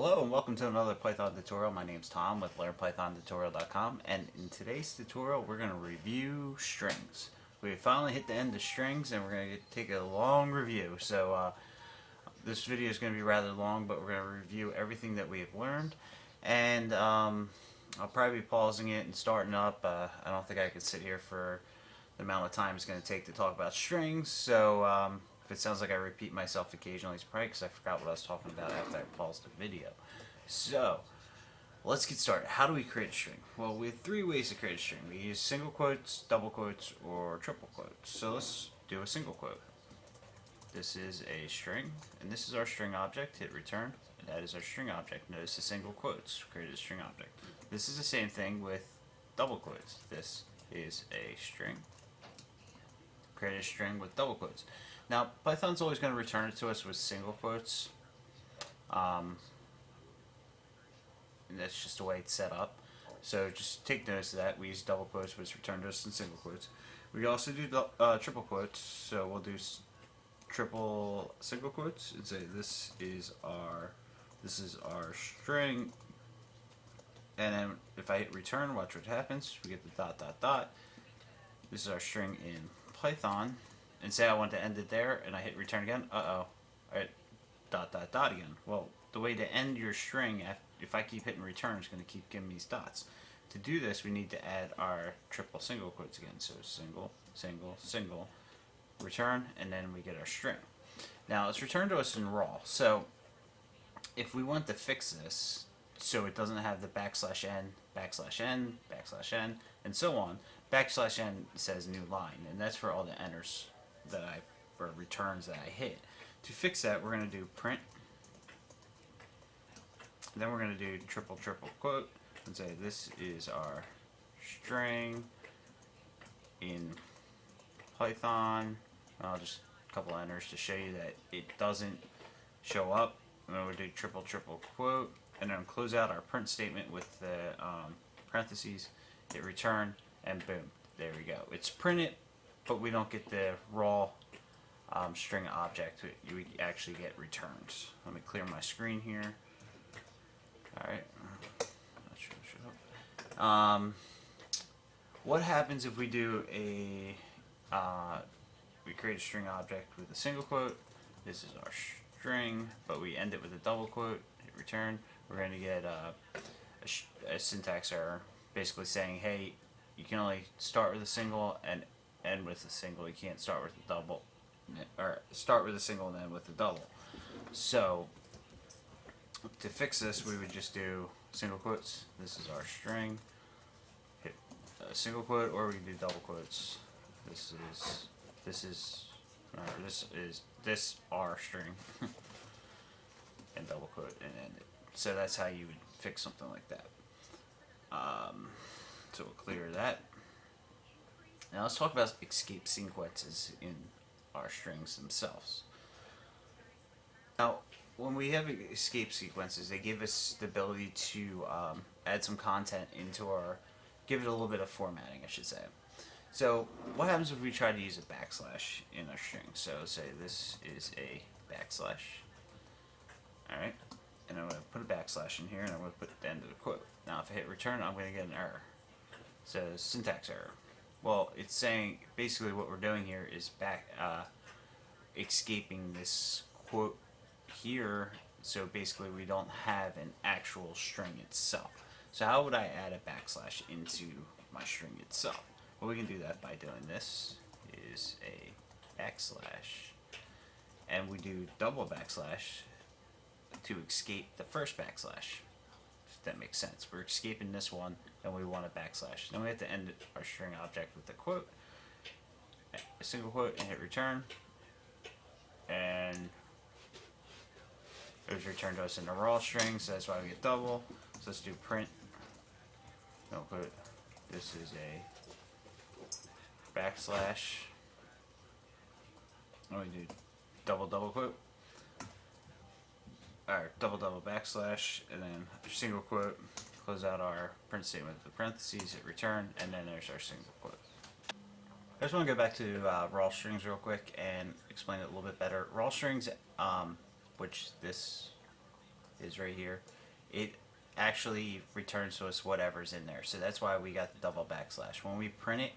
Hello and welcome to another Python tutorial. My name is Tom with LearnPythonTutorial.com, and in today's tutorial we're going to review strings. We finally hit the end of strings and we're going to take a long review. So this video is going to be rather long, but we're going to review everything that we have learned, and I'll probably be pausing it and starting up. I don't think I could sit here for the amount of time it's going to take to talk about strings, so if it sounds like I repeat myself occasionally, it's probably because I forgot what I was talking about after I paused the video. So, let's get started. How do we create a string? Well, we have three ways to create a string. We use single quotes, double quotes, or triple quotes. So let's do a single quote. This is a string, and this is our string object. Hit return, and that is our string object. Notice the single quotes created a string object. This is the same thing with double quotes. This is a string. Create a string with double quotes. Now, Python's always going to return it to us with single quotes. And that's just the way it's set up. So just take notice of that. We use double quotes, which return to us in single quotes. We also do triple quotes. So we'll do triple single quotes and say this is our string. And then if I hit return, watch what happens. We get the dot dot dot. This is our string in Python. And say I want to end it there, and I hit return again. Alright, dot dot dot again. Well, the way to end your string, if I keep hitting return, it's going to keep giving me these dots. To do this, we need to add our triple single quotes again. So single, single, single, return, and then we get our string. Now it's returned to us in raw. So if we want to fix this, so it doesn't have the backslash n, backslash n, backslash n, and so on. Backslash n says new line, and that's for all the enters that or returns that I hit. To fix that, we're going to do print. Then we're going to do triple quote and say this is our string in Python. I'll just a couple enters to show you that it doesn't show up. And then we'll do triple quote, and then close out our print statement with the parentheses, hit return, and boom, there we go. It's printed, but we don't get the raw string object. We actually get returns. Let me clear my screen here. Alright. What happens if we do we create a string object with a single quote? This is our string, but we end it with a double quote, hit return. We're going to get a syntax error, basically saying, hey, you can only start with a single and end with a single. You can't start with a double, or start with a single and end with a double. So to fix this, we would just do single quotes. This is our string. Hit a single quote, or we can do double quotes. This is our string, and double quote and end it. So that's how you would fix something like that. So we'll clear that. Now let's talk about escape sequences in our strings themselves. Now, when we have escape sequences, they give us the ability to add some content into give it a little bit of formatting, I should say. So what happens if we try to use a backslash in our string? So say this is a backslash. Alright, and I'm going to put a backslash in here, and I'm going to put the end of the quote. Now if I hit return, I'm going to get an error. It says syntax error. Well, it's saying basically what we're doing here is escaping this quote here, so basically we don't have an actual string itself. So how would I add a backslash into my string itself? Well, we can do that by doing this is a backslash, and we do double backslash to escape the first backslash, if that makes sense. We're escaping this one, and we want a backslash. Then we have to end our string object with a quote, a single quote, and hit return, and it was returned to us in a raw string, so that's why we get double. So let's do print, no quote, this is a backslash, and we do double quote, or double backslash, and then single quote, close out our print statement with the parentheses, hit return, and then there's our single quote. I just want to go back to raw strings real quick and explain it a little bit better. Raw strings, which this is right here, it actually returns to us whatever's in there. So that's why we got the double backslash. When we print it,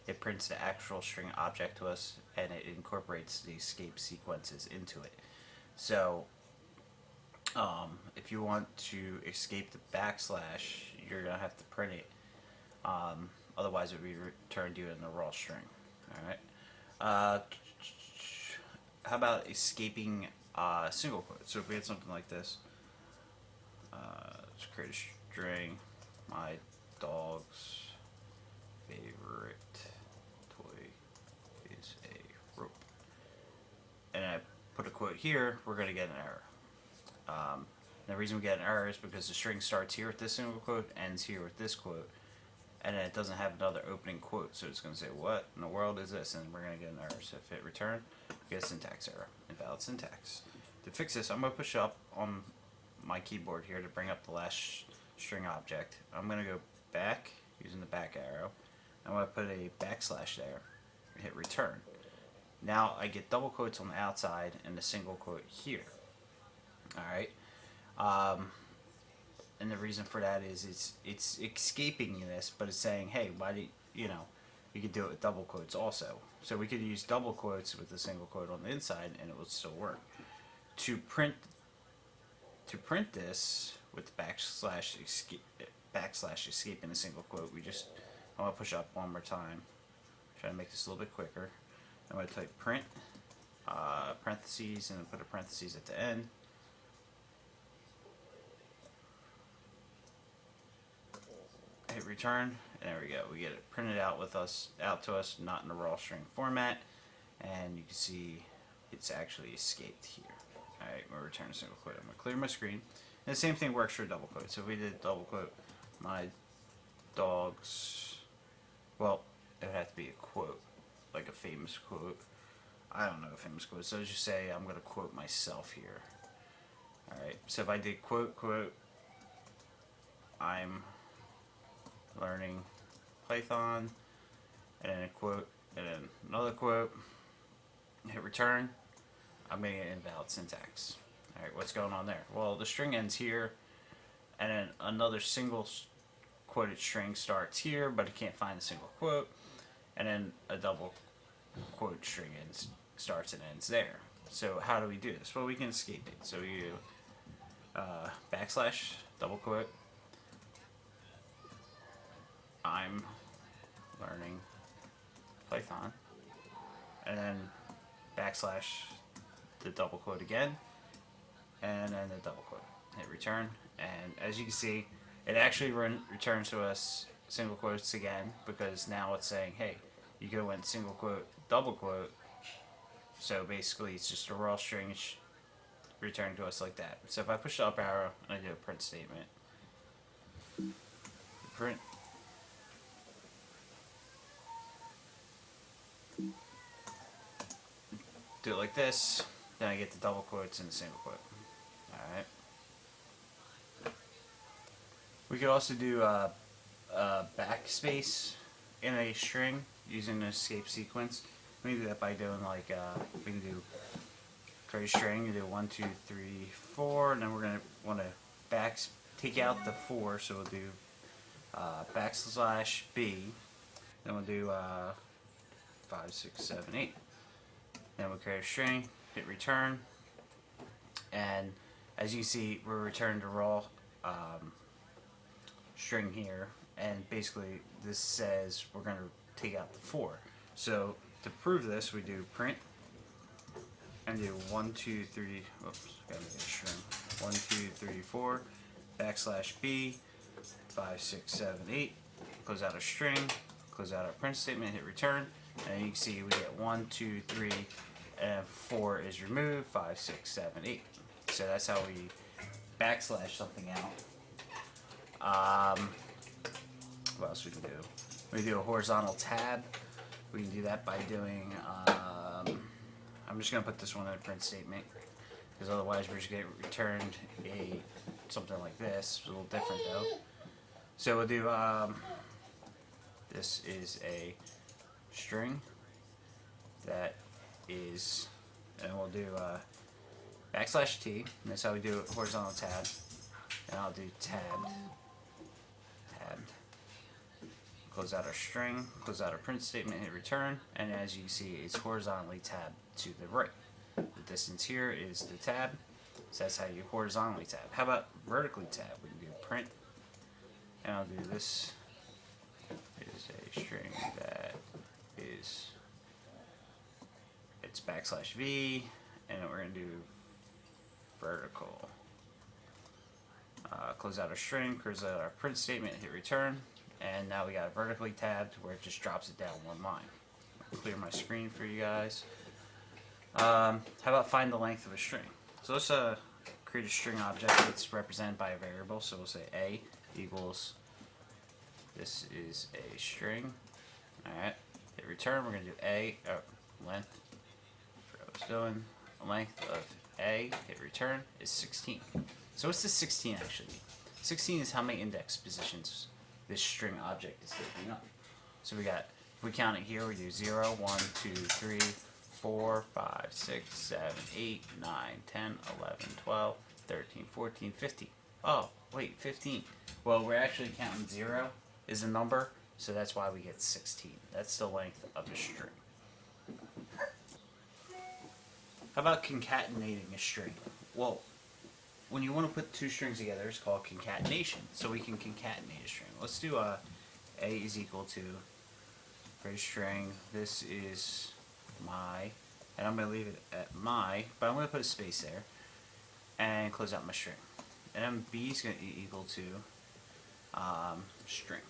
it prints the actual string object to us, and it incorporates the escape sequences into it. So if you want to escape the backslash, you're gonna have to print it. Otherwise, it would be returned you in the raw string. All right. How about escaping single quote? So if we had something like this, let's create a string. My dog's favorite toy is a rope, and I put a quote here. We're gonna get an error. The reason we get an error is because the string starts here with this single quote, ends here with this quote, and it doesn't have another opening quote. So it's going to say, what in the world is this? And we're going to get an error. So if hit return, we get a syntax error, invalid syntax. To fix this, I'm going to push up on my keyboard here to bring up the last string object. I'm going to go back using the back arrow. I'm going to put a backslash there and hit return. Now I get double quotes on the outside and a single quote here. Alright, and the reason for that is it's escaping this, but it's saying, hey, why do you know, you could do it with double quotes also. So we could use double quotes with a single quote on the inside, and it would still work. To print this with the backslash escaping a single quote, I'm gonna push up one more time. Try to make this a little bit quicker. I'm gonna type print parentheses and then put a parentheses at the end. Hit return, and there we go. We get it printed out to us, not in a raw string format, and you can see it's actually escaped here. Alright, we'll return a single quote. I'm going to clear my screen. And the same thing works for double quote. So if we did double quote, my dog's, well, it would have to be a quote, like a famous quote. I don't know a famous quote, so let's just say I'm going to quote myself here. Alright, so if I did quote, I'm learning Python, and then a quote, and then another quote, hit return, I'm going to get invalid syntax. Alright, what's going on there? Well, the string ends here, and then another single quoted string starts here, but it can't find a single quote, and then a double quote string starts and ends there. So how do we do this? Well, we can escape it. So you backslash, double quote, I'm learning Python, and then backslash the double quote again, and then the double quote. Hit return, and as you can see, it actually returns to us single quotes again, because now it's saying, hey, you could have went single quote, double quote. So basically, it's just a raw string returned to us like that. So if I push the up arrow and I do a print statement, print. Do it like this, then I get the double quotes and the single quote. Alright. We could also do a backspace in a string using an escape sequence. We can do that by doing like, we can do create a string, you do 1, 2, 3, 4, and then we're going to want to take out the 4, so we'll do backslash B, then we'll do 5, 6, 7, 8. Then we'll create a string, hit return, and as you see, we're returning to raw string here, and basically this says we're going to take out the 4. So to prove this, we do print and do 1, 2, 3. Oops, gotta make a string. 1, 2, 3, 4 backslash B 5, 6, 7, 8. Close out a string, close out our print statement, hit return, and you can see we get 1, 2, 3, and 4 is removed. 5, 6, 7, 8. So that's how we backslash something out. What else we can do? We do a horizontal tab. We can do that by doing, I'm just going to put this one in a print statement, because otherwise we're just going to return something like this. It's a little different though. So we'll do, this is a string that is, and we'll do backslash T, and that's how we do it, horizontal tab, and I'll do tabbed, close out our string, close out our print statement, hit return, and as you see, it's horizontally tabbed to the right. The distance here is the tab, so that's how you horizontally tab. How about vertically tab? We can do print, and I'll do this is a string that is, it's backslash V, and then we're going to do vertical. Close out our string, close out our print statement, hit return, and now we got it vertically tabbed where it just drops it down one line. I'll clear my screen for you guys. How about find the length of a string? So let's create a string object that's represented by a variable. So we'll say A equals, this is a string. Alright, hit return. We're going to do A, length, for what I was doing. The length of A, hit return, is 16. So what's the 16 actually? 16 is how many index positions this string object is taking up. So we got, if we count it here, we do 0, 1, 2, 3, 4, 5, 6, 7, 8, 9, 10, 11, 12, 13, 14, 15. Oh, wait, 15. Well, we're actually counting 0 is a number, so that's why we get 16. That's the length of a string. How about concatenating a string? Well, when you want to put two strings together, it's called concatenation. So we can concatenate a string. Let's do A is equal to, for a string, this is my, and I'm going to leave it at my, but I'm going to put a space there, and close out my string. And then B is going to be equal to string.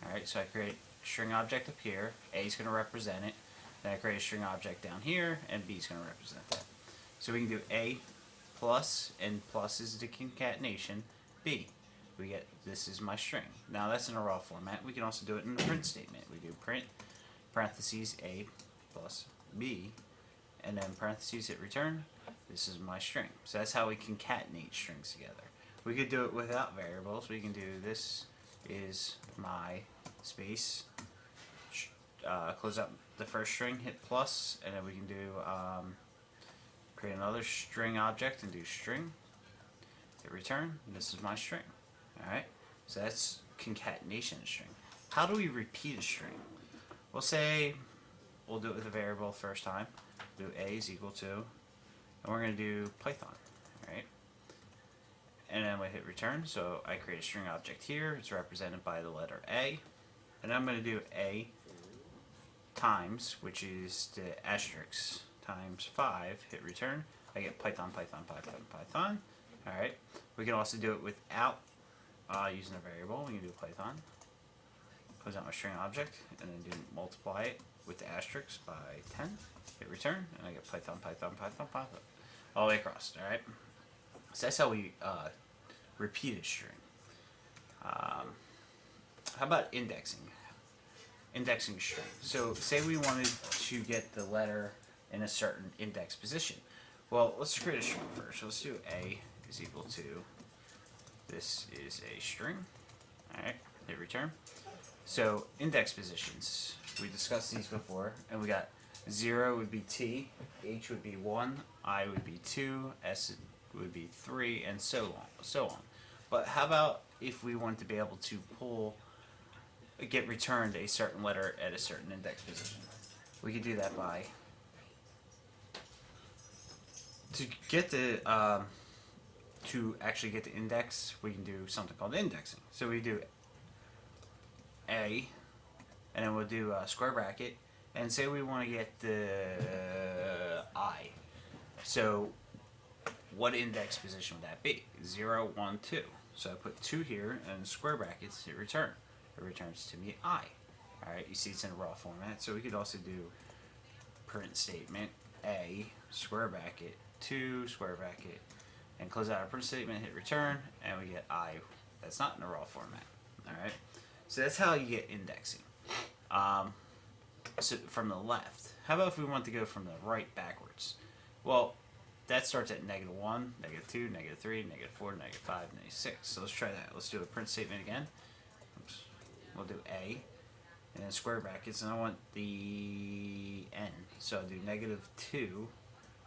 Alright, so I create a string object up here, A is going to represent it, then I create a string object down here, and B is going to represent that. So we can do A plus, and plus is the concatenation, B. We get, this is my string. Now that's in a raw format. We can also do it in the print statement. We do print, parentheses, A plus B, and then parentheses, hit return. This is my string. So that's how we concatenate strings together. We could do it without variables. We can do, this is my space, close out the first string, hit plus, and then we can do, create another string object and do string, hit return, and this is my string. Alright, so that's concatenation of string. How do we repeat a string? We'll say, we'll do it with a variable first time, do A is equal to, and we're going to do Python, alright? And then we hit return, so I create a string object here, it's represented by the letter A, and I'm going to do A times, which is the asterisk, times 5, hit return, I get Python, Python, Python, Python. Alright, we can also do it without using a variable. We can do Python, close out my string object, and then do multiply it with the asterisk by 10, hit return, and I get Python, Python, Python, Python, all the way across. Alright, so that's how we repeat a string. How about indexing? Indexing a string. So say we wanted to get the letter in a certain index position. Well, let's create a string first. So let's do A is equal to, this is a string. Alright, hit return. So index positions, we discussed these before, and we got 0 would be T, H would be 1, I would be 2, S would be 3, and so on. But how about if we wanted to be able to get returned a certain letter at a certain index position? We could do that by, to get the to actually get the index, we can do something called indexing. So we do A, and then we'll do a square bracket, and say we want to get the I. So what index position would that be? 0, 1, 2. So I put 2 here, and square brackets, hit return. It returns to me I. Alright, you see it's in a raw format, so we could also do print statement, A, square bracket, 2, square bracket, and close out our print statement, hit return, and we get I. That's not in a raw format. Alright, so that's how you get indexing. So from the left. How about if we want to go from the right backwards? Well, that starts at -1, -2, -3, -4, -5, -6. So let's try that. Let's do a print statement again. Oops. We'll do A, and then square brackets, and I want the N. So I'll do -2,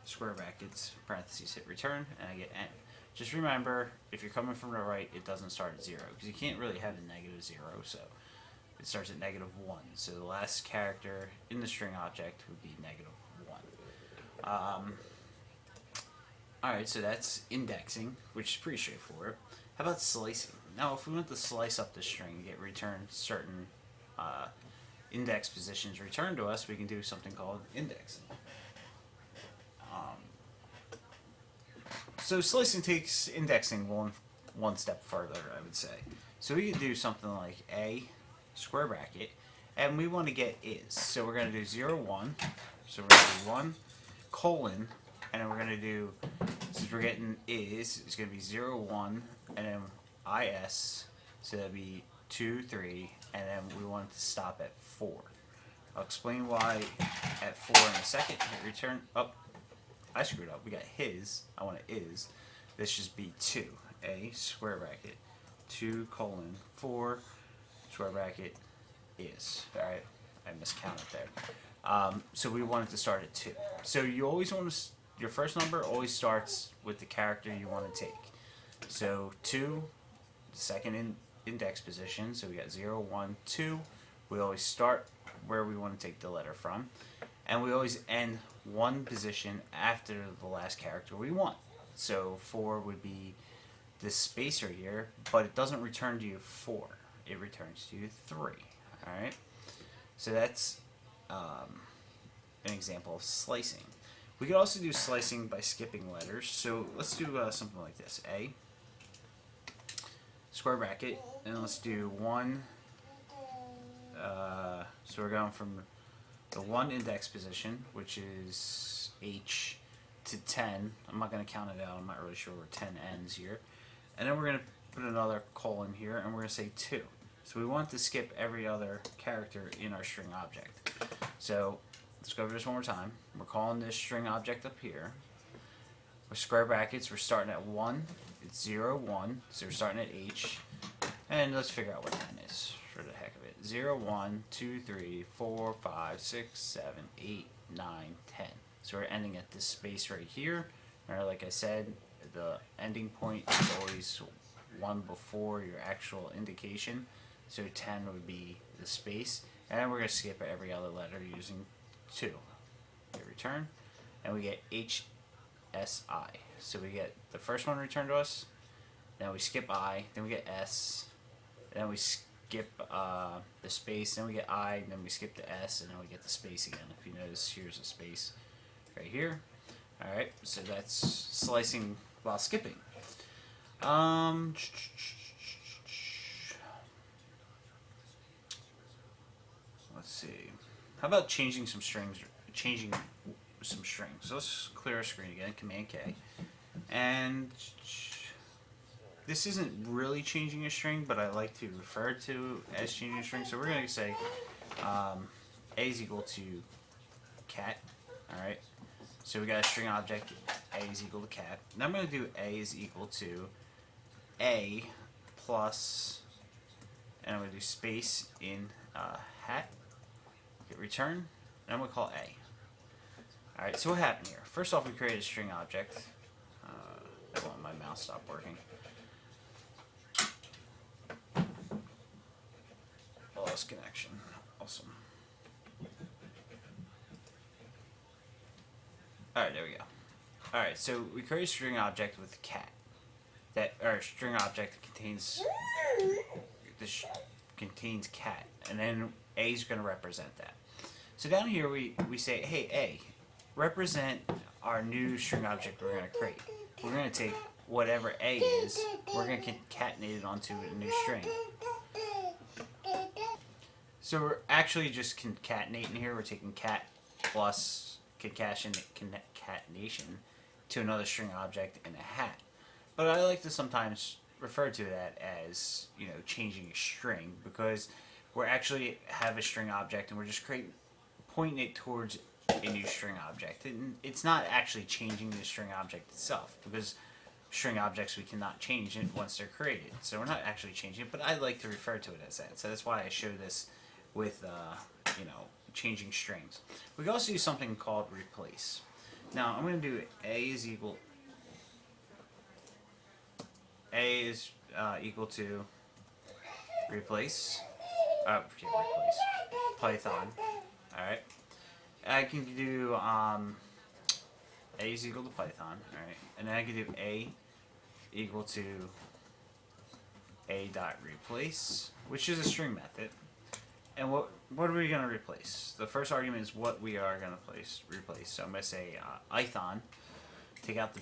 square brackets, parentheses, hit return, and I get N. Just remember, if you're coming from the right, it doesn't start at 0, because you can't really have a negative 0, so it starts at -1. So the last character in the string object would be -1. Alright, so that's indexing, which is pretty straightforward. How about slicing? Now, if we want to slice up the string and get returned certain index positions returned to us, we can do something called indexing. So slicing takes indexing one step further, I would say. So we can do something like a square bracket, and we want to get is. So we're going to do 0, 1. So we're going to do 1 colon, and then we're going to do, since we're getting is, it's going to be 0, 1, and then is, so that'd be 2, 3, and then we want it to stop at 4. I'll explain why at 4 in a second. Hit return. Oh, I screwed up. We got his. I want it is. This should be 2. A square bracket 2 colon 4 square bracket is. Alright, I miscounted there. So we want it to start at 2. So you always want to, your first number always starts with the character you want to take. So 2, second index position. So we got 0, 1, 2. We always start where we want to take the letter from. And we always end one position after the last character we want. So 4 would be this space right here, but it doesn't return to you 4. It returns to you 3. Alright? So that's an example of slicing. We could also do slicing by skipping letters. So let's do something like this. A square bracket, and let's do 1. So we're going from the 1 index position, which is H, to 10. I'm not going to count it out. I'm not really sure where 10 ends here. And then we're going to put another colon here, and we're going to say 2. So we want to skip every other character in our string object. So let's go over this one more time. We're calling this string object up here. With square brackets, we're starting at 1. It's 0, 1. So we're starting at H. And let's figure out what 10 is for the heck of it. 0, 1, 2, 3, 4, 5, 6, 7, 8, 9, 10. So we're ending at this space right here. Or like I said, the ending point is always 1 before your actual indication. So 10 would be the space. And then we're going to skip every other letter using 2. Hit return. And we get HSI. So we get the first one returned to us. Then we skip I. Then we get S. Then we skip the space. Then we get I. Then we skip the S. And then we get the space again. If you notice, here's a space right here. Alright, so that's slicing while skipping. Let's see. How about changing some strings? So let's clear our screen again. Command K. And this isn't really changing a string, but I like to refer to as changing a string. So we're going to say A is equal to cat. Alright. So we got a string object, A is equal to cat. Now I'm going to do A is equal to A plus, and I'm going to do space in hat, hit return, and I'm going to call A. Alright, so what happened here? First off, we created a string object. I want my mouse stopped working. Lost connection. Awesome. Alright, there we go. Alright, so we create a string object with cat. Our string object contains contains cat, and then A is going to represent that. So down here we say, hey A, represent our new string object we're going to create. We're going to take whatever A is, we're going to concatenate it onto a new string. So we're actually just concatenating here. We're taking cat plus concatenation to another string object in a hat. But I like to sometimes refer to that as, you know, changing a string, because we're actually have a string object and we're just pointing it towards a new string object. And it's not actually changing the string object itself, because string objects, we cannot change it once they're created. So we're not actually changing it, but I like to refer to it as that. So that's why I show this with, you know, changing strings. We can also use something called replace. Now I'm going to do A is equal equal to replace. Replace Python. All right. I can do A is equal to Python. All right, and then I can do A equal to A dot replace, which is a string method. And what are we going to replace? The first argument is what we are going to replace. So I'm going to say Ithon, take out the,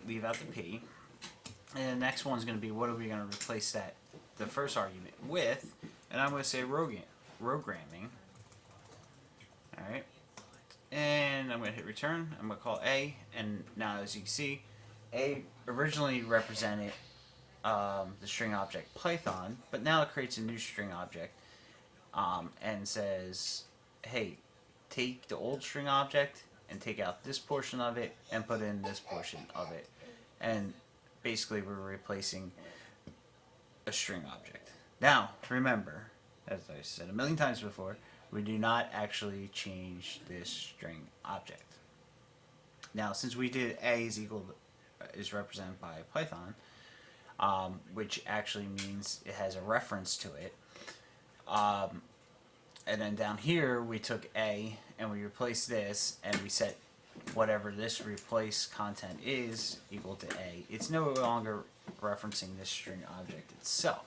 leave out the P. And the next one's going to be what are we going to replace the first argument with? And I'm going to say rogramming. Alright. And I'm going to hit return. I'm going to call A. And now as you can see, A originally represented the string object Python, but now it creates a new string object. And says, hey, take the old string object and take out this portion of it and put in this portion of it. And basically we're replacing a string object. Now, remember, as I said a million times before, we do not actually change this string object. Now, since we did A is represented by Python, which actually means it has a reference to it, and then down here we took A and we replaced this and we set whatever this replace content is equal to A. It's no longer referencing this string object itself.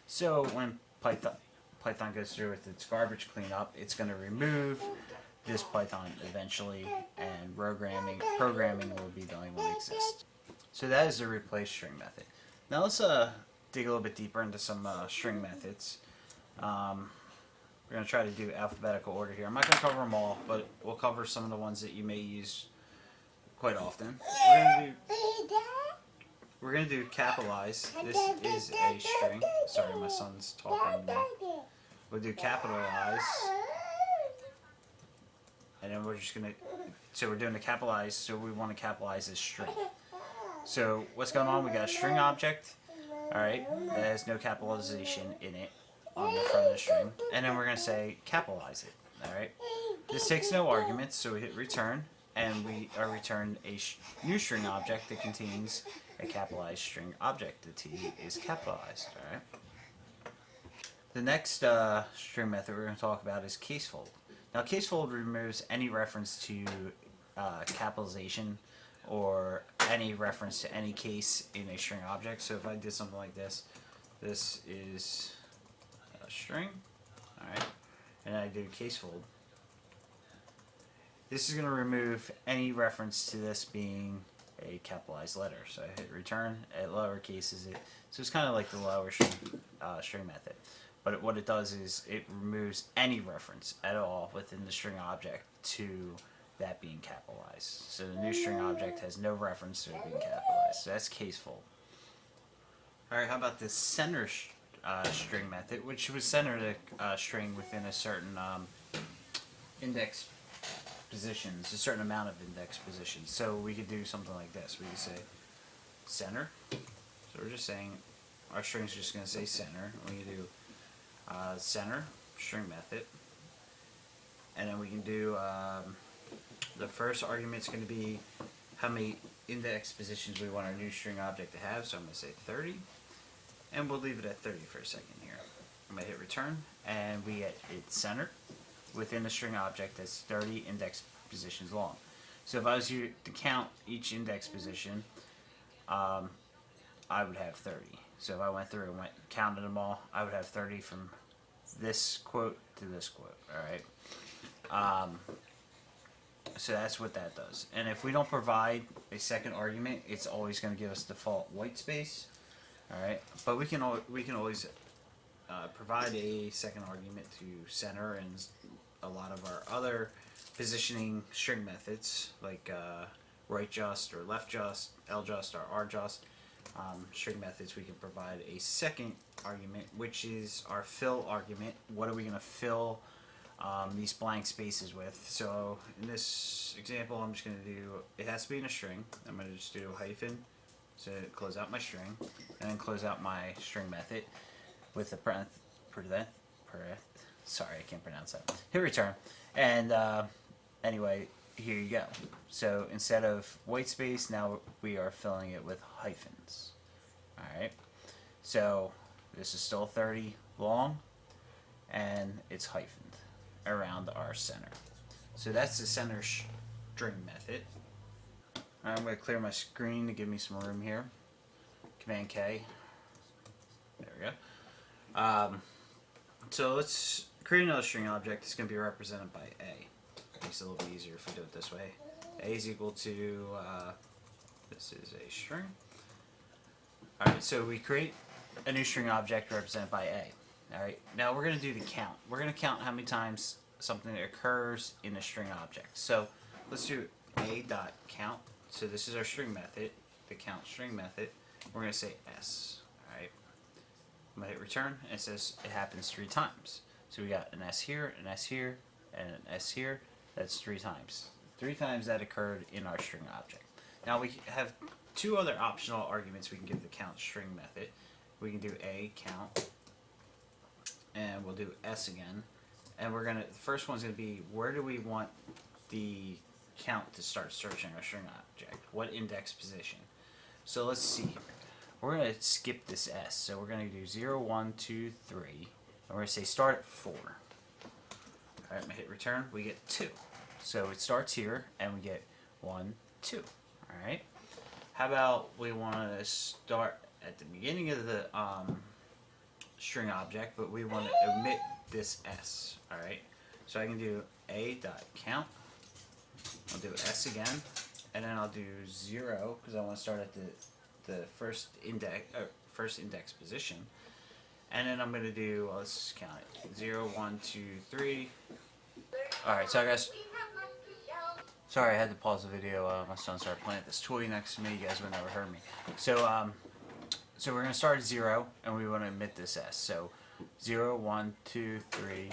So when Python goes through with its garbage cleanup, it's going to remove this Python eventually, and programming will be the only one that exists. So that is the replace string method. Now let's dig a little bit deeper into some string methods. We're going to try to do alphabetical order here. I'm not going to cover them all, but we'll cover some of the ones that you may use quite often. We're going to do capitalize. This is a string. Sorry, my son's talking to me. We'll do capitalize. And then we're just going to... So we're doing the capitalize, so we want to capitalize this string. So what's going on? We got a string object, alright, that has no capitalization in it on the front of the string. And then we're going to say capitalize it, alright. This takes no arguments, so we hit return, and we are returned a new string object that contains a capitalized string object. The T is capitalized, alright. The next string method we're going to talk about is casefold. Now casefold removes any reference to capitalization or any reference to any case in a string object. So if I did something like this, this is a string, alright, and I do casefold. This is going to remove any reference to this being a capitalized letter. So I hit return, it lowercases it. So it's kind of like the lower string method. But what it does is it removes any reference at all within the string object to that being capitalized. So the new string object has no reference to it being capitalized. So that's casefold. Alright, how about this center string method, which would center the string within a certain index positions, a certain amount of index positions. So we could do something like this. We could say center. So we're just saying our string's just going to say center. We can do center string method, and then we can do the first argument is going to be how many index positions we want our new string object to have. So I'm going to say 30, and we'll leave it at 30 for a second here. I'm going to hit return, and we get it centered within the string object that's 30 index positions long. So if I was to count each index position, I would have 30. So if I went through and counted them all, I would have 30 from this quote to this quote. Alright. So that's what that does. And if we don't provide a second argument, it's always going to give us default white space. Alright. But we can always provide a second argument to center and a lot of our other positioning string methods like right just or left just, L just or R just. String methods, we can provide a second argument, which is our fill argument. What are we going to fill these blank spaces with? So in this example, I'm just going to do, it has to be in a string. I'm going to just do hyphen, so close out my string, and then close out my string method with the sorry, I can't pronounce that. Hit return, and anyway, here you go. So instead of white space, now we are filling it with hyphens. Alright, so this is still 30 long, and it's hyphened around our center. So that's the center string method. I'm going to clear my screen to give me some room here. Command K. There we go. So let's create another string object. It's going to be represented by A. Makes it a little bit easier if we do it this way. A is equal to, this is a string. Alright, so we create a new string object represented by A. Alright, now we're going to do the count. We're going to count how many times something occurs in a string object. So let's do A.count. So this is our string method, the count string method. We're going to say S. Alright, I'm going to hit return, and it says it happens 3 times. So we got an S here, an S here, and an S here. That's 3 times. 3 times that occurred in our string object. Now we have 2 other optional arguments we can give the count string method. We can do A count, and we'll do S again. And we're gonna, the first one's gonna be, where do we want the count to start searching our string object? What index position? So let's see. We're gonna skip this S. So we're gonna do 0, 1, 2, 3, and we're gonna say start at 4. Alright, I'm gonna hit return. We get 2. So it starts here, and we get 1, 2. Alright. How about we want to start at the beginning of the string object, but we want to omit this S. Alright. So I can do A.count. I'll do S again, and then I'll do 0 because I want to start at the first index position. And then I'm going to do, well, let's count it. 0, 1, 2, 3. Alright, so I guess. Sorry, I had to pause the video. My son started playing with this toy next to me. You guys would never heard me. So, so we're going to start at 0, and we want to omit this S. So, 0, 1, 2, 3,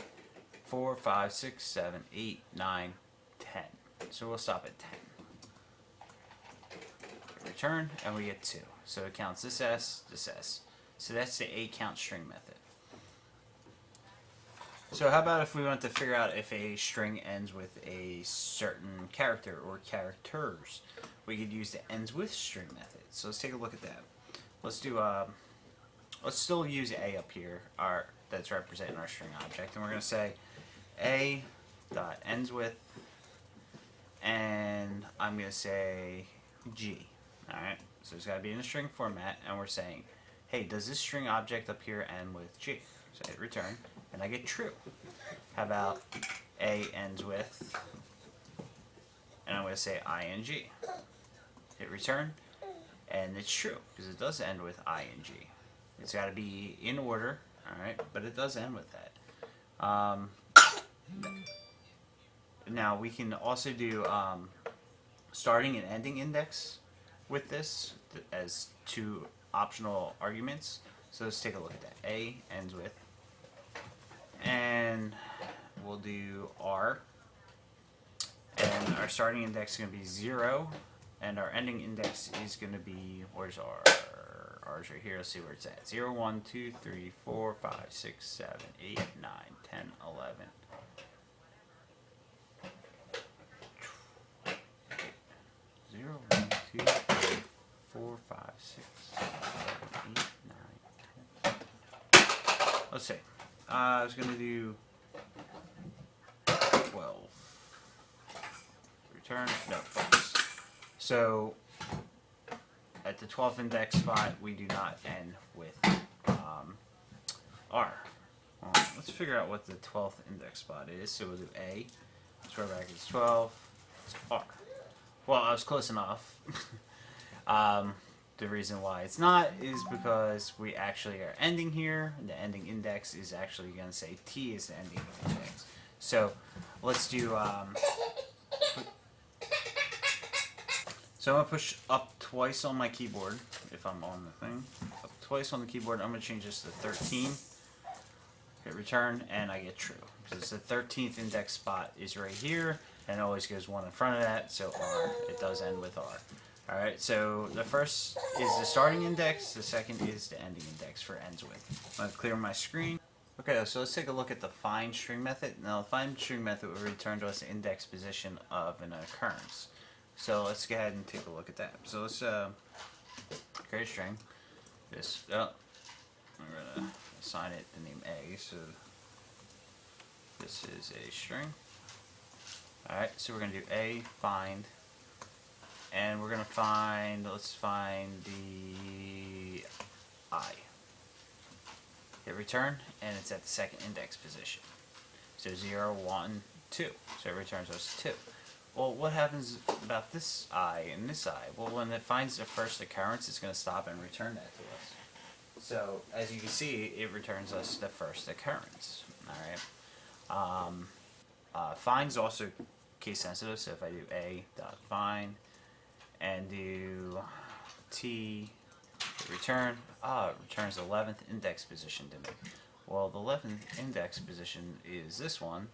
4, 5, 6, 7, 8, 9, 10. So we'll stop at 10. Return, and we get 2. So it counts this S, this S. So that's the A count string method. So how about if we want to figure out if a string ends with a certain character or characters? We could use the ends with string method. So let's take a look at that. Let's do let's still use A up here, that's representing our string object, and we're going to say A dot ends with, and I'm going to say G. Alright, so it's got to be in a string format, and we're saying, hey, does this string object up here end with G? So I hit return, and I get true. How about A ends with, and I'm going to say ing. Hit return, and it's true, because it does end with ing. It's got to be in order, alright, but it does end with that. Now we can also do starting and ending index with this as 2 optional arguments. So let's take a look at that. A ends with, and we'll do R, and our starting index is going to be 0, and our ending index is going to be, where's R? R's right here. Let's see where it's at. 0, 1, 2, 3, 4, 5, 6, 7, 8, 9, 10, 11. 0, 1, 2, 3, 4, 5, 6, 7, 8, 9, 10. Let's see. I was going to do 12. Return. No, focus. So at the 12th index spot, we do not end with R. Well, let's figure out what the 12th index spot is. So we'll do A, square brackets 12, it's R. Well, I was close enough. The reason why it's not is because we actually are ending here. The ending index is actually going to say T is the ending index. So let's do, so I'm going to push up twice on my keyboard, if I'm on the thing. Up twice on the keyboard, I'm going to change this to 13. Hit return, and I get true. Because the 13th index spot is right here, and it always goes 1 in front of that, so R. It does end with R. Alright, so the first is the starting index, the second is the ending index for ends with. I'm going to clear my screen. Okay, so let's take a look at the find string method. Now, the find string method will return to us the index position of an occurrence. So let's go ahead and take a look at that. So let's create a string. We're gonna assign it the name A. So this is a string. All right, so we're gonna do A find, and we're gonna find. Let's find the I. Hit return, and it's at the second index position. So 0, 1, 2. So it returns us 2. Well, what happens about this I and this I? Well, when it finds the first occurrence, it's going to stop and return that to us. So, as you can see, it returns us the first occurrence. Alright. Find's also case sensitive, so if I do a dot find and do t return, it returns the 11th index position to me. Well, the 11th index position is this one.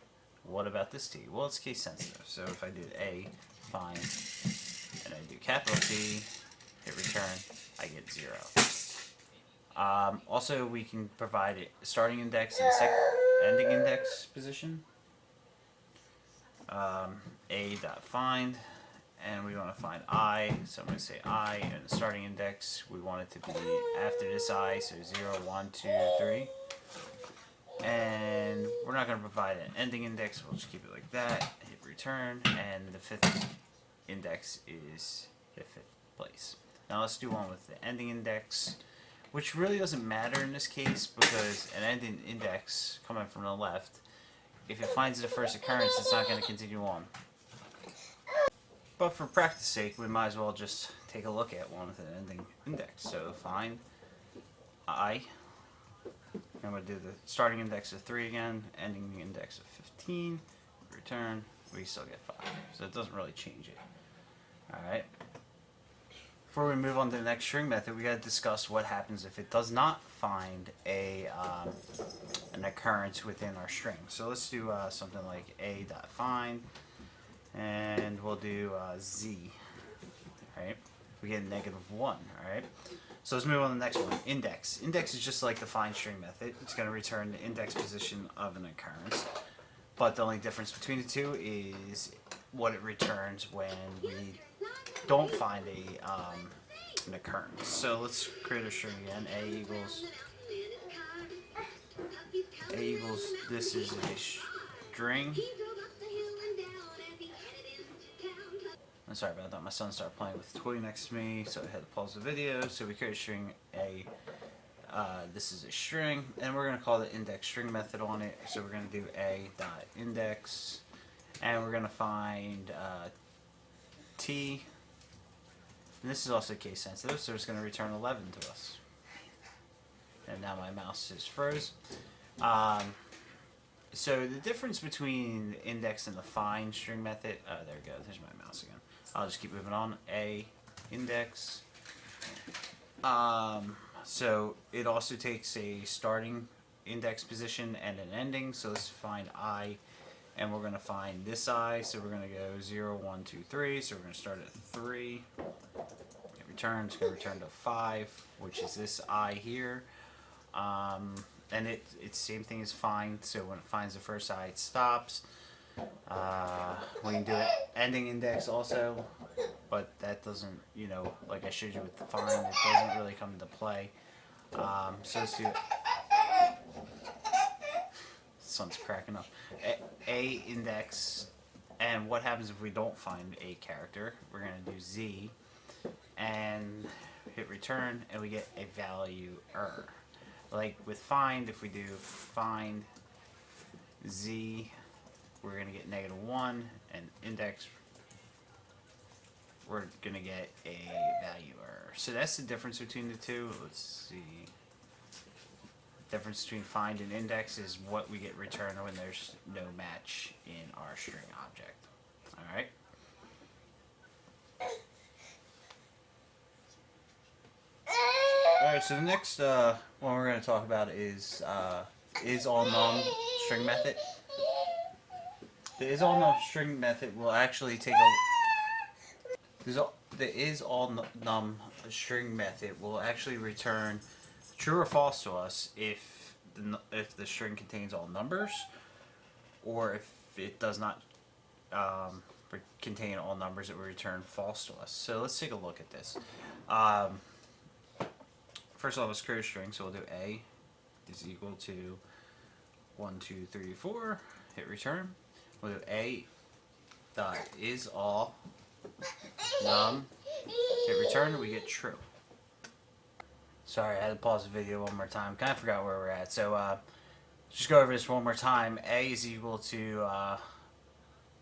What about this t? Well, it's case sensitive. So if I do a find and I do capital T, hit return, I get 0. Also, we can provide a starting index and a second ending index position. A dot find, and we want to find I, so I'm going to say I, and the starting index, we want it to be after this I, so 0, 1, 2, 3. And we're not going to provide an ending index, we'll just keep it like that, hit return, and the 5th index is the 5th place. Now let's do one with the ending index, which really doesn't matter in this case, because an ending index coming from the left, if it finds the first occurrence, it's not going to continue on. But for practice sake, we might as well just take a look at one with an ending index. So find I. I'm going to do the starting index of 3 again, ending index of 15, return, we still get 5. So it doesn't really change it. Alright. Before we move on to the next string method, we got to discuss what happens if it does not find an occurrence within our string. So let's do something like a.find, and we'll do z. Alright. We get -1. Alright. So let's move on to the next one. Index. Index is just like the find string method. It's going to return the index position of an occurrence. But the only difference between the two is what it returns when we don't find an occurrence. So let's create a string again. A equals, this is a string. I'm sorry about that, my son started playing with a toy next to me, so I had to pause the video. So we create a string A, this is a string, and we're going to call the index string method on it. So we're going to do a.index, and we're going to find t, and this is also case sensitive, so it's going to return 11 to us. And now my mouse is froze. So the difference between the index and the find string method, there we go, there's my mouse again. I'll just keep moving on. A index. So it also takes a starting index position and an ending. So let's find I, and we're going to find this I. So we're going to go 0, 1, 2, 3. So we're going to start at 3. It returns. It's going to return to 5, which is this I here. And it's same thing as find. So when it finds the first I, it stops. We can do it ending index also, but that doesn't, like I showed you with the find, it doesn't really come into play. So let's do sun's cracking up. A index, and what happens if we don't find a character? We're going to do z and hit return, and we get a value error. Like with find, if we do find z, we're going to get -1, and index, we're going to get a value error. So that's the difference between the two. Let's see. The difference between find and index is what we get returned when there's no match in our string object. Alright? Alright, so the next one we're going to talk about is all num string method. The is all num string method will actually take the is all num string method will actually return true or false to us if if the string contains all numbers, or if it does not contain all numbers, it will return false to us. So let's take a look at this. First of all, let's create a string. So we'll do A is equal to 1, 2, 3, 4. Hit return. We'll do A dot is all num. Hit return. We get true. Sorry, I had to pause the video one more time. Kind of forgot where we're at. So just go over this one more time. A is equal to a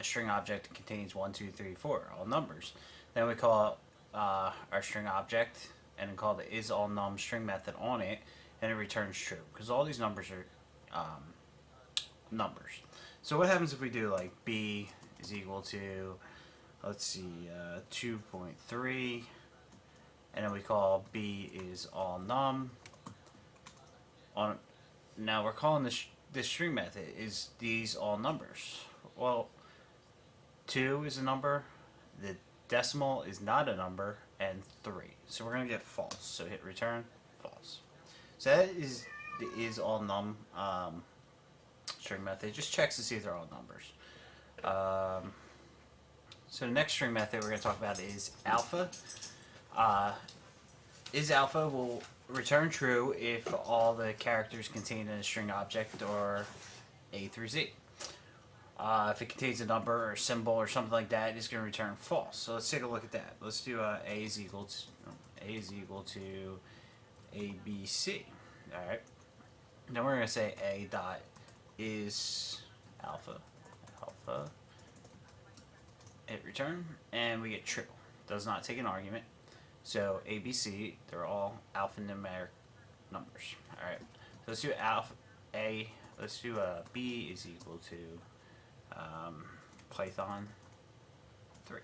string object that contains 1, 2, 3, 4, all numbers. Then we call our string object and then call the is all num string method on it, and it returns true because all these numbers are numbers. So what happens if we do like B is equal to, let's see, 2.3, and then we call B is all num. Now we're calling this string method is these all numbers. Well, 2 is a number, the decimal is not a number, and 3. So we're going to get false. So hit return, false. So that is the is all num string method. It just checks to see if they're all numbers. So the next string method we're going to talk about is alpha. Is alpha will return true if all the characters contained in a string object are A through Z. If it contains a number or a symbol or something like that, it's going to return false. So let's take a look at that. Let's do A is equal to ABC. All right. Then we're going to say A dot is alpha. Hit return, and we get true. Does not take an argument. So ABC, they're all alphanumeric numbers. All right. So let's do Let's do B is equal to Python 3.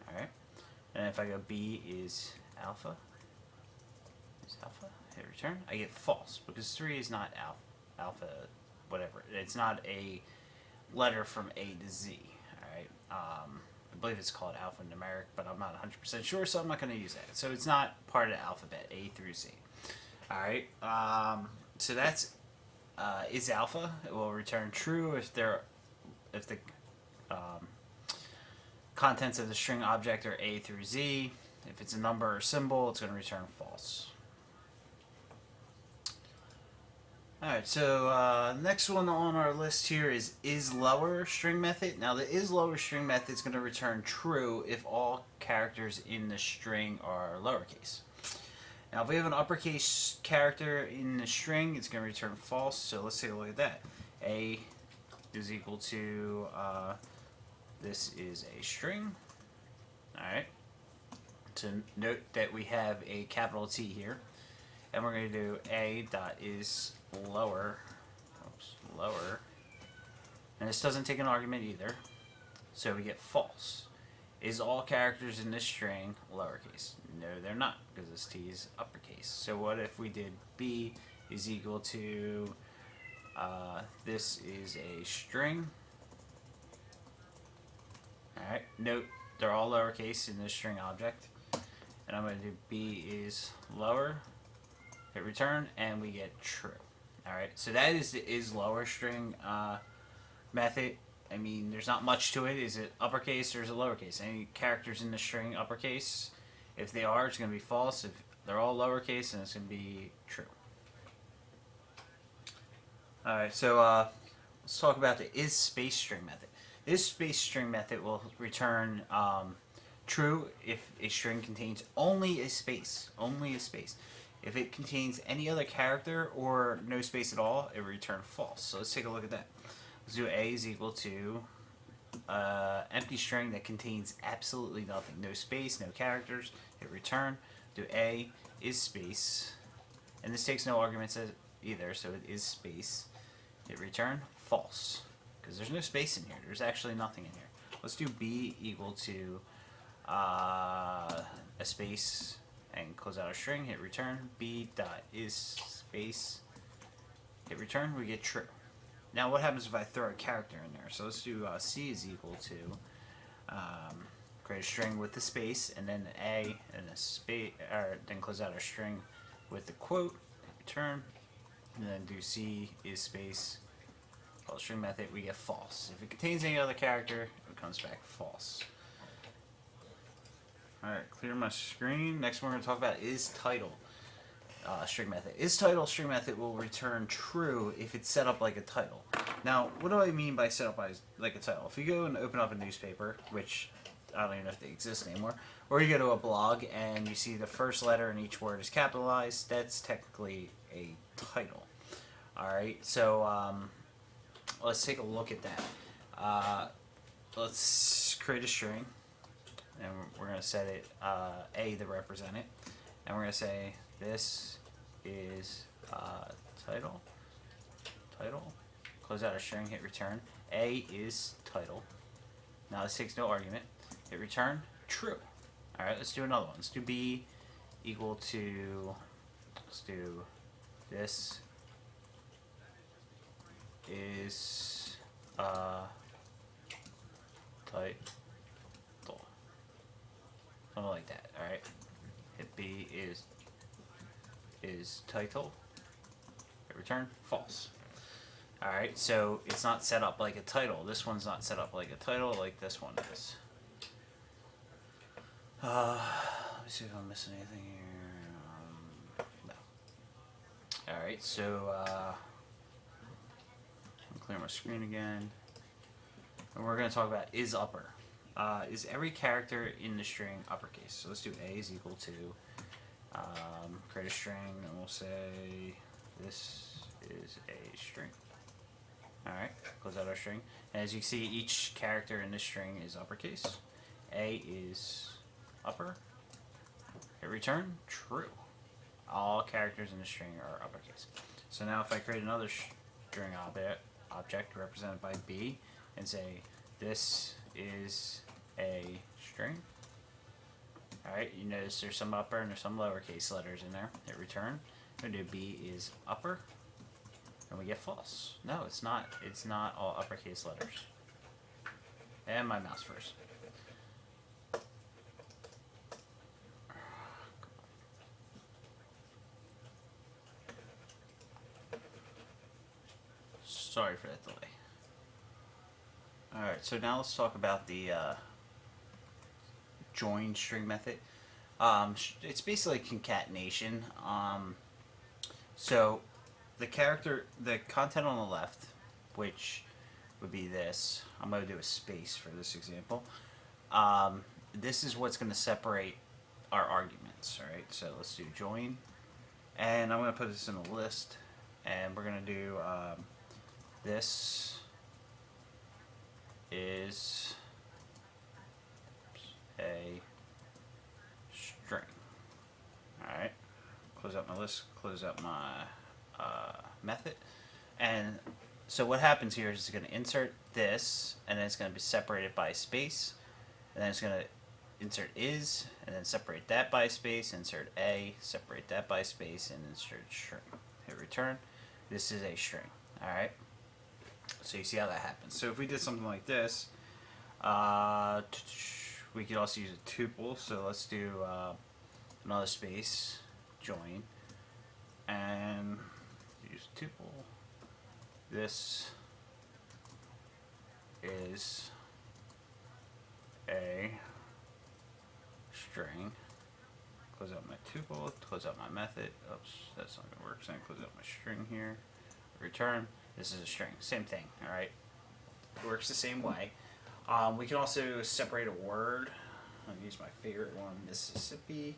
All right. And if I go B is alpha, hit return, I get false because 3 is not alpha, whatever. It's not a letter from A to Z. All right. I believe it's called alphanumeric, but I'm not 100% sure, so I'm not going to use that. So it's not part of the alphabet, A through Z. All right. So that's is alpha. It will return true if the contents of the string object are A through Z. If it's a number or symbol, it's going to return false. Alright, so next one on our list here is lower string method. Now the is lower string method is going to return true if all characters in the string are lowercase. Now if we have an uppercase character in the string, it's going to return false. So let's take a look at that. A is equal to, this is a string. Alright. So note that we have a capital T here. And we're going to do A dot is lower, and this doesn't take an argument either, so we get false. Is all characters in this string lowercase? No, they're not, because this T is uppercase. So what if we did B is equal to, this is a string. Alright, note they're all lowercase in this string object, and I'm going to do B is lower, hit return, and we get true. Alright, so that is the is lower string method. I mean, there's not much to it. Is it uppercase or is it lowercase? Any characters in the string uppercase? If they are, it's going to be false. If they're all lowercase, then it's going to be true. Alright, so let's talk about the is space string method. Is space string method will return true if a string contains only a space. Only a space. If it contains any other character or no space at all, it will return false. So let's take a look at that. Let's do A is equal to empty string that contains absolutely nothing. No space, no characters. Hit return. Do A is space. And this takes no arguments either, so it is space. Hit return. False. Because there's no space in here. There's actually nothing in here. Let's do B equal to a space and close out our string, hit return. B dot is space, hit return, we get true. Now what happens if I throw a character in there? So let's do C is equal to create a string with the space and then an A and a space, or then close out our string with the quote, hit return, and then do C is space, call the string method, we get false. If it contains any other character, it comes back false. Alright, clear my screen. Next one we're going to talk about is title. String method. Is title string method will return true if it's set up like a title. Now, what do I mean by set up like a title? If you go and open up a newspaper, which I don't even know if they exist anymore, or you go to a blog and you see the first letter in each word is capitalized, that's technically a title. Alright, so let's take a look at that. Let's create a string, and we're going to set it A to represent it, and we're going to say this is title, close out our string, hit return. A is title. Now this takes no argument. Hit return, true. Alright, let's do another one. Let's do B equal to, let's do this is title. Something like that, alright? Hit B is title. Hit return, false. Alright, so it's not set up like a title. This one's not set up like a title like this one is. Let me see if I'm missing anything here. No. Alright, so I'll clear my screen again. And we're going to talk about is upper. Is every character in the string uppercase? So let's do A is equal to, create a string, and we'll say this is a string. Alright, close out our string. And as you can see, each character in this string is uppercase. A is upper. Hit return, true. All characters in the string are uppercase. So now if I create another string object represented by B and say this is a string. Alright, you notice there's some upper and there's some lowercase letters in there. Hit return. I'm going to do B is upper. And we get false. No, it's not. It's not all uppercase letters. And my mouse first. Sorry for that delay. Alright, so now let's talk about the join string method. It's basically concatenation. So the content on the left, which would be this, I'm going to do a space for this example. This is what's going to separate our arguments, alright? So let's do join, and I'm going to put this in a list, and we're going to do this is a string. Alright, close out my list, close out my method. And so what happens here is it's going to insert this, and then it's going to be separated by space, and then it's going to insert is, and then separate that by space, insert a, separate that by space, and insert string. Hit return. This is a string. Alright, so you see how that happens. So if we did something like this, we could also use a tuple. So let's do another space, join, and use a tuple. This is a string. Close out my tuple, close out my method. Oops, that's not going to work. So I'm going to close out my string here. Return. This is a string. Same thing, alright? It works the same way. We can also separate a word. I'll use my favorite one, Mississippi.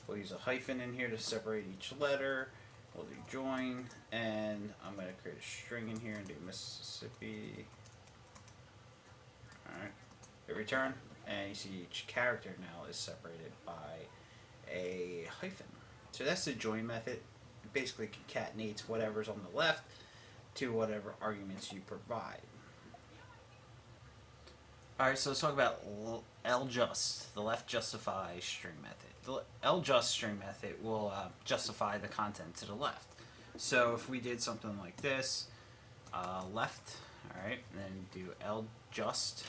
We'll use a hyphen in here to separate each letter. We'll do join, and I'm going to create a string in here and do Mississippi. Alright, hit return, and you see each character now is separated by a hyphen. So that's the join method. It basically concatenates whatever's on the left to whatever arguments you provide. Alright, so let's talk about ljust, the left justify string method. The ljust string method will justify the content to the left. So if we did something like this, left, alright, and then do ljust,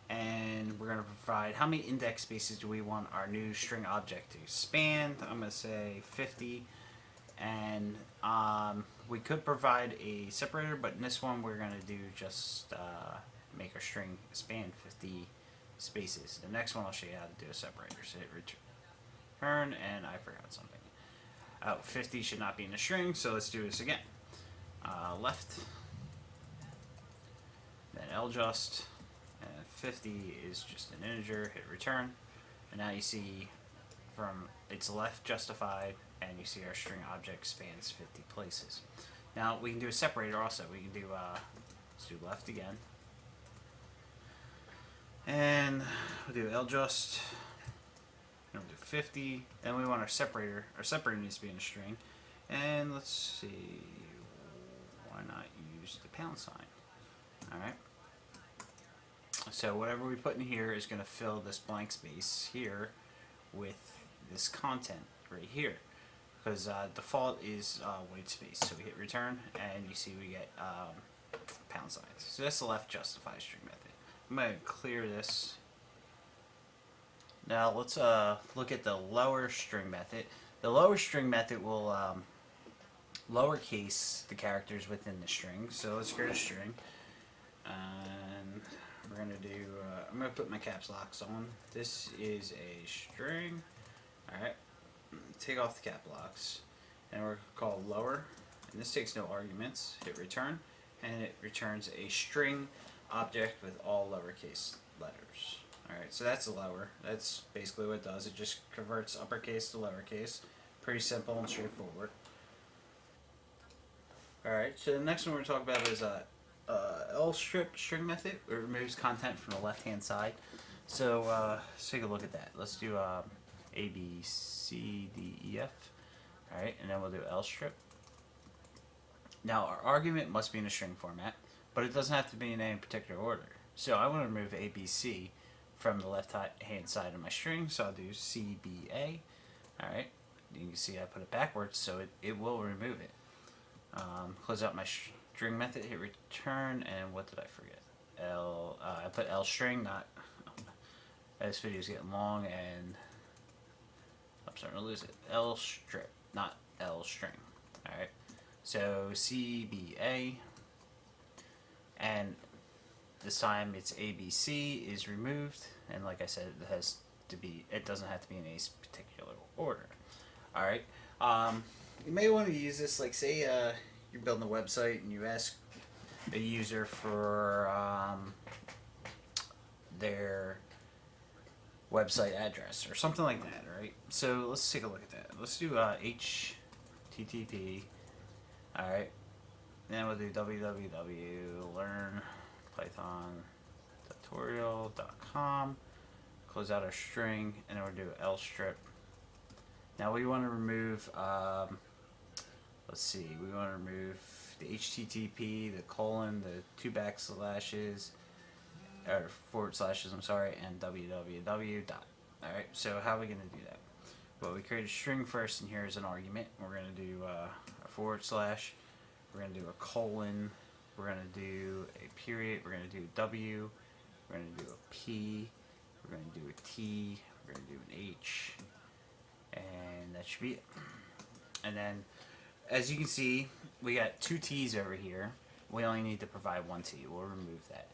and we're going to provide how many index spaces do we want our new string object to span. I'm going to say 50, And we could provide a separator, but in this one we're going to do just make our string span 50 spaces. The next one I'll show you how to do a separator. So hit return, and I forgot something. 50 should not be in the string, so let's do this again. Left, then LJust, and 50 is just an integer, hit return, and now you see from its left justified, and you see our string object spans 50 places. Now we can do a separator also. We can do, let's do left again, and we'll do LJust, and we'll do 50, then we want our separator needs to be in a string, and let's see, why not use the pound sign? Alright. So whatever we put in here is going to fill this blank space here with this content right here. Because default is white space. So we hit return and you see we get pound signs. So that's the left justify string method. I'm going to clear this. Now let's look at the lower string method. The lower string method will lowercase the characters within the string. So let's create a string, and we're gonna do. I'm gonna put my caps locks on. This is a string. All right. Take off the cap locks, and we're called lower. And this takes no arguments. Hit return, and it returns a string object with all lowercase letters. All right. So that's the lower. That's basically what it does. It just converts uppercase to lowercase. Pretty simple and straightforward. Alright, so the next one we're going to talk about is lstrip string method. It removes content from the left hand side. So let's take a look at that. Let's do A, B, C, D, E, F. Alright, and then we'll do lstrip. Now our argument must be in a string format, but it doesn't have to be in any particular order. So I want to remove A, B, C from the left hand side of my string, so I'll do C, B, A. Alright, you can see I put it backwards, so it will remove it. Close out my string method, hit return, and what did I forget? I put L string, not. This video is getting long, and I'm starting to lose it. L strip, not L string. All right. So CBA, and this time it's ABC is removed, and like I said, it has to be. It doesn't have to be in a particular order. All right. You may want to use this, like say you're building a website and you ask a user for their website address or something like that, right? So let's take a look at that. Let's do HTTP. All right. Then we'll do www.learnpythontutorial.com. Close out our string, and then we'll do lstrip. Now we want to remove, let's see, we want to remove the HTTP, the colon, the 2 backslashes, or forward slashes, I'm sorry, and www. Alright, so how are we going to do that? Well, we create a string first, and here is an argument. We're going to do a forward slash, we're going to do a colon, we're going to do a period, we're going to do a W, we're going to do a P, we're going to do a T, we're going to do an H, and that should be it. And then, as you can see, we got 2 T's over here. We only need to provide 1 T. We'll remove that.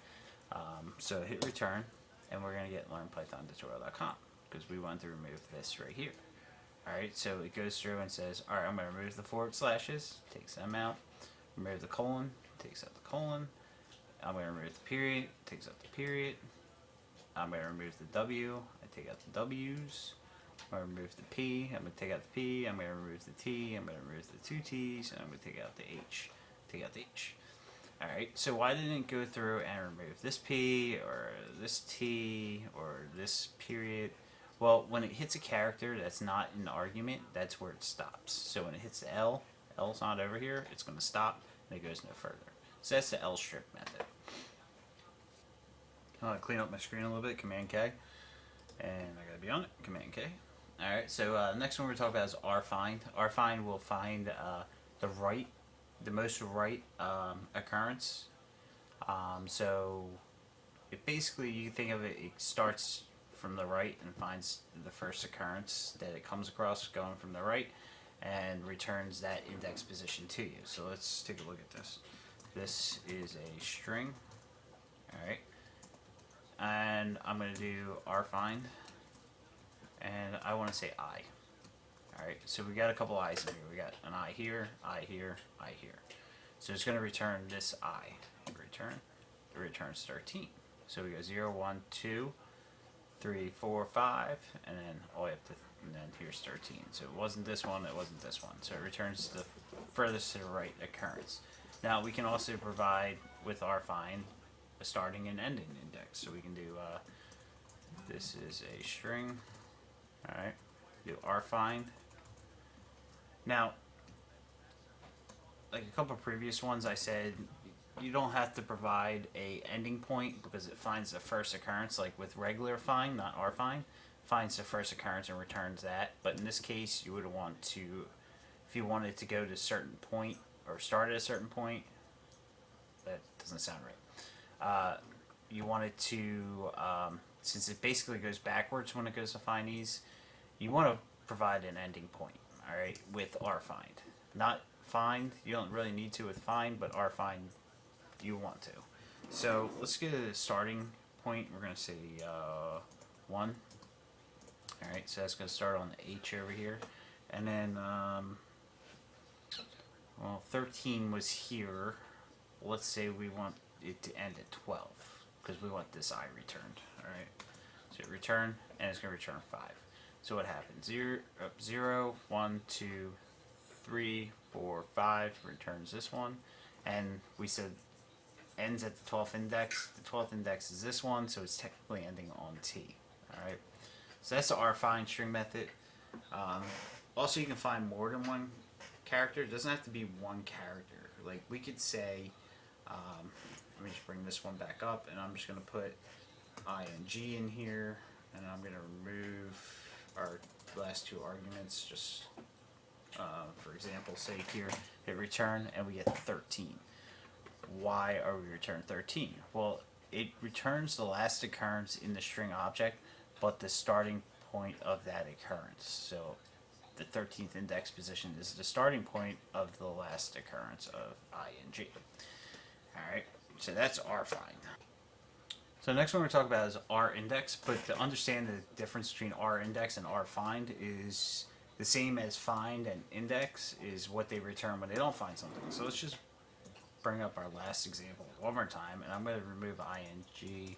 So hit return, and we're going to get learnpythontutorial.com because we want to remove this right here. Alright, so it goes through and says, alright, I'm going to remove the forward slashes, takes them out. Remove the colon, takes out the colon. I'm going to remove the period, takes out the period. I'm going to remove the W, I take out the W's. I'm going to remove the P, I'm going to take out the P, I'm going to remove the T, I'm going to remove the 2 T's, and I'm going to take out the H. Take out the H. Alright, so why didn't it go through and remove this P, or this T, or this period? Well, when it hits a character that's not an argument, that's where it stops. So when it hits the L, L's not over here, it's going to stop, and it goes no further. So that's the lstrip method. I want to clean up my screen a little bit, Command K. And I gotta be on it, Command K. Alright, so next one we're talking about is rfind. Rfind will find the most right occurrence. So it basically, you can think of it, it starts from the right and finds the first occurrence that it comes across going from the right, and returns that index position to you. So let's take a look at this. This is a string, alright, and I'm going to do rfind, and I want to say I. Alright, so we got a couple i's in here. We got an I here, I here, I here. So it's going to return this I. Return, it returns 13. So we go 0, 1, 2, 3, 4, 5, and then all the way up to, and then here's 13. So it wasn't this one, it wasn't this one. So it returns the furthest to the right occurrence. Now we can also provide with rfind a starting and ending index. So we can do, this is a string, alright, do rfind. Now, like a couple of previous ones I said, you don't have to provide a ending point because it finds the first occurrence, like with regular find, not rfind, finds the first occurrence and returns that. But in this case, you would want to, if you wanted to go to a certain point or start at a certain point, that doesn't sound right. You wanted to, since it basically goes backwards when it goes to find these, you want to provide an ending point, all right, with rfind. Not find, you don't really need to with find, but rfind you want to. So let's get a starting point. We're going to say 1. Alright, so that's going to start on the H over here. And then, well, 13 was here. Let's say we want it to end at 12, because we want this I returned. Alright, so return, and it's going to return 5. So what happens? 0, 1, 2, 3, 4, 5, returns this one. And we said ends at the 12th index. The 12th index is this one, so it's technically ending on T. Alright, so that's the rfind string method. Also, you can find more than one character. It doesn't have to be one character. Like, we could say, let me just bring this one back up, and I'm just going to put ing in here, and I'm going to remove our last two arguments, just for example's sake here, hit return, and we get 13. Why are we returning 13? Well, it returns the last occurrence in the string object, but the starting point of that occurrence. So the 13th index position is the starting point of the last occurrence of ing. Alright, so that's rfind. So the next one we're going to talk about is rindex, but to understand the difference between rindex and rfind is the same as find and index is what they return when they don't find something. So let's just bring up our last example one more time, and I'm going to remove ing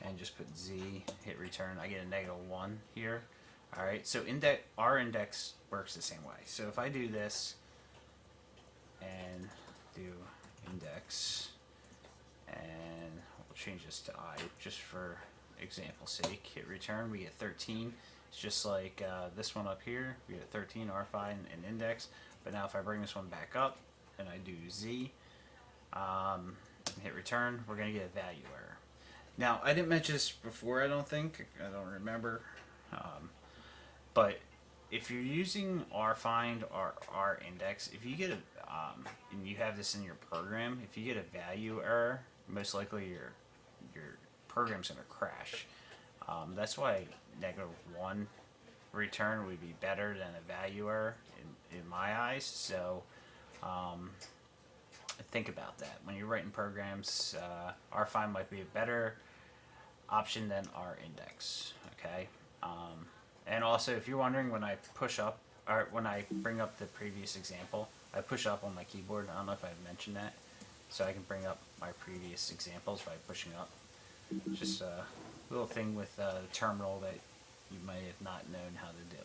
and just put z, hit return. I get a -1 here. Alright, so rindex works the same way. So if I do this and do index, and we'll change this to I just for example's sake, hit return, we get 13. It's just like this one up here, we get 13 rfind and index. But now if I bring this one back up and I do z, hit return, we're going to get a value error. Now, I didn't mention this before, I don't remember, but if you're using rfind or rindex, if you get a, and you have this in your program, if you get a value error, most likely your program's going to crash. That's why -1 return would be better than a value error in my eyes. So think about that when you're writing programs. Rfind might be a better option than rindex. Okay, and also if you're wondering, when I push up, or when I bring up the previous example, I push up on my keyboard. I don't know if I've mentioned that, so I can bring up my previous examples by pushing up. Just a little thing with the terminal that you might have not known how to do.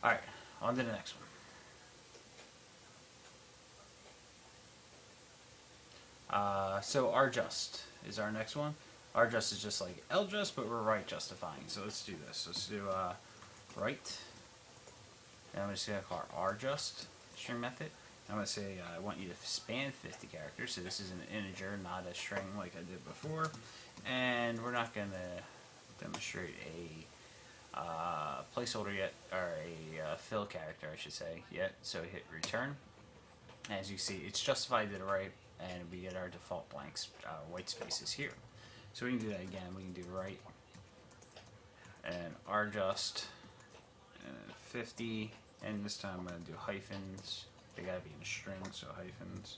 Alright, on to the next one. So rjust is our next one. Rjust is just like ljust, but we're right justifying. So let's do this. Let's do right. And I'm just going to call it rjust string method. I'm going to say I want you to span 50 characters. So this is an integer, not a string like I did before. And we're not going to demonstrate a placeholder yet, or a fill character, I should say, yet. So hit return. As you see, it's justified to the right, and we get our default blanks, white spaces here. So we can do that again. We can do right and rjust 50 And this time I'm going to do hyphens. They got to be in a string, so hyphens.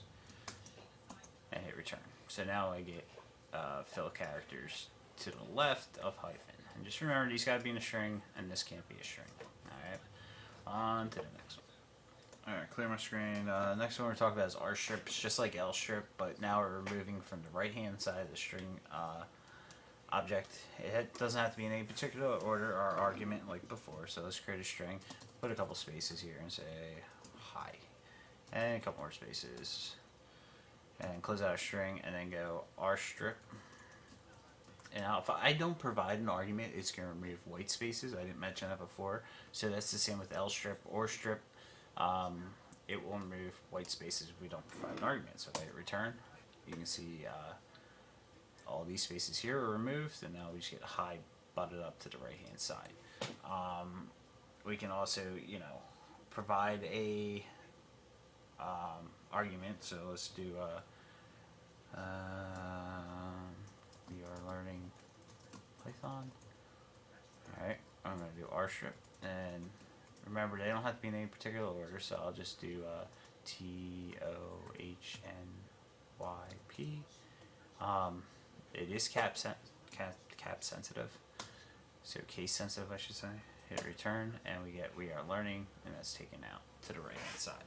And hit return. So now I get fill characters to the left of hyphen. And just remember, these got to be in a string, and this can't be a string. Alright, on to the next one. Alright, clear my screen. Next one we're talking about is R strip. It's just like L strip, but now we're removing from the right hand side of the string object. It doesn't have to be in any particular order or argument like before. So let's create a string, put a couple spaces here and say hi, and a couple more spaces, and close out a string, and then go R strip. And now if I don't provide an argument, it's going to remove white spaces. I didn't mention that before. So that's the same with L strip or strip. It will remove white spaces if we don't provide an argument. So if I hit return, you can see all these spaces here are removed, and now we just get high butted up to the right hand side. We can also, provide a argument. So let's do we are learning Python. Alright, I'm going to do R strip, and remember they don't have to be in any particular order, so I'll just do TOHNYP. It is cap sensitive, so case sensitive I should say. Hit return, and we get we are learning, and that's taken out to the right hand side.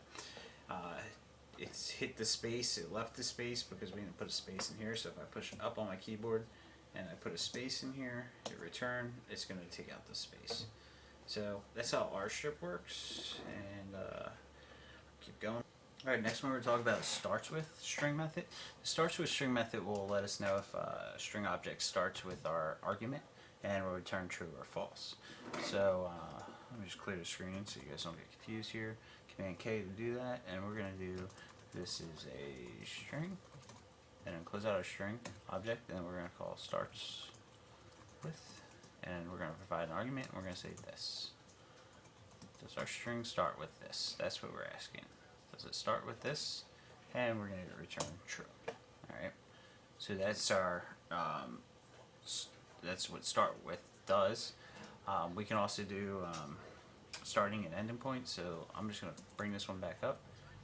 It's hit the space, it left the space because we didn't put a space in here. So if I push up on my keyboard and I put a space in here, hit return, it's going to take out the space. So that's how R strip works, and keep going. Alright, next one we're talking about is starts with string method. The starts with string method will let us know if a string object starts with our argument, and will return true or false. So let me just clear the screen so you guys don't get confused here. Command K to do that, and we're going to do, this is a string, and then close out our string object, and we're going to call starts with, and we're going to provide an argument, and we're going to say this. Does our string start with this? That's what we're asking. Does it start with this? And we're going to return true. Alright, so that's our, that's what start with does. We can also do starting and ending point, so I'm just going to bring this one back up.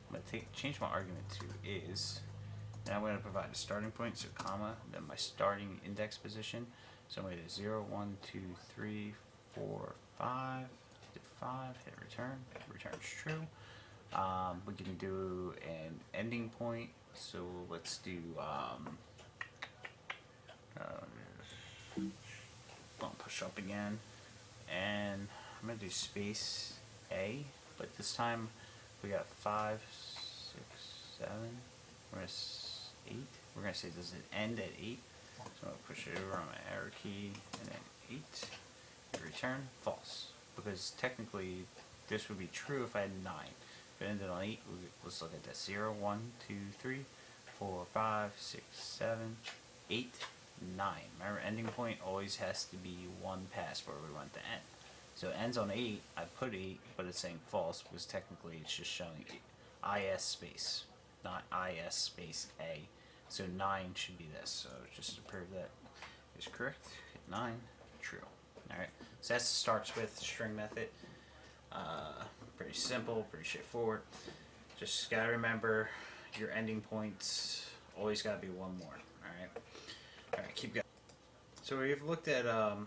I'm going to change my argument to is, and I'm going to provide a starting point, so comma, then my starting index position. So I'm going to do 0, 1, 2, 3, 4, 5, hit 5, hit return, returns true. We can do an ending point, so let's do, I'll push up again, and I'm going to do space A, but this time we got 5, 6, 7, we're going to 8, we're going to say does it end at 8, so I'm going to push it over on my arrow key, and then 8, hit return, false, because technically this would be true if I had 9. If it ended on 8, let's look at that. 0, 1, 2, 3, 4, 5, 6, 7, 8, 9. Remember, ending point always has to be one past where we want to end. So it ends on 8, I put 8, but it's saying false because technically it's just showing IS space, not IS space A. So 9 should be this. So just to prove that is correct, hit 9, true. Alright, so that's the starts with string method. Pretty simple, pretty straightforward. Just gotta remember your ending points always gotta be one more. Alright, keep going. So we've looked at L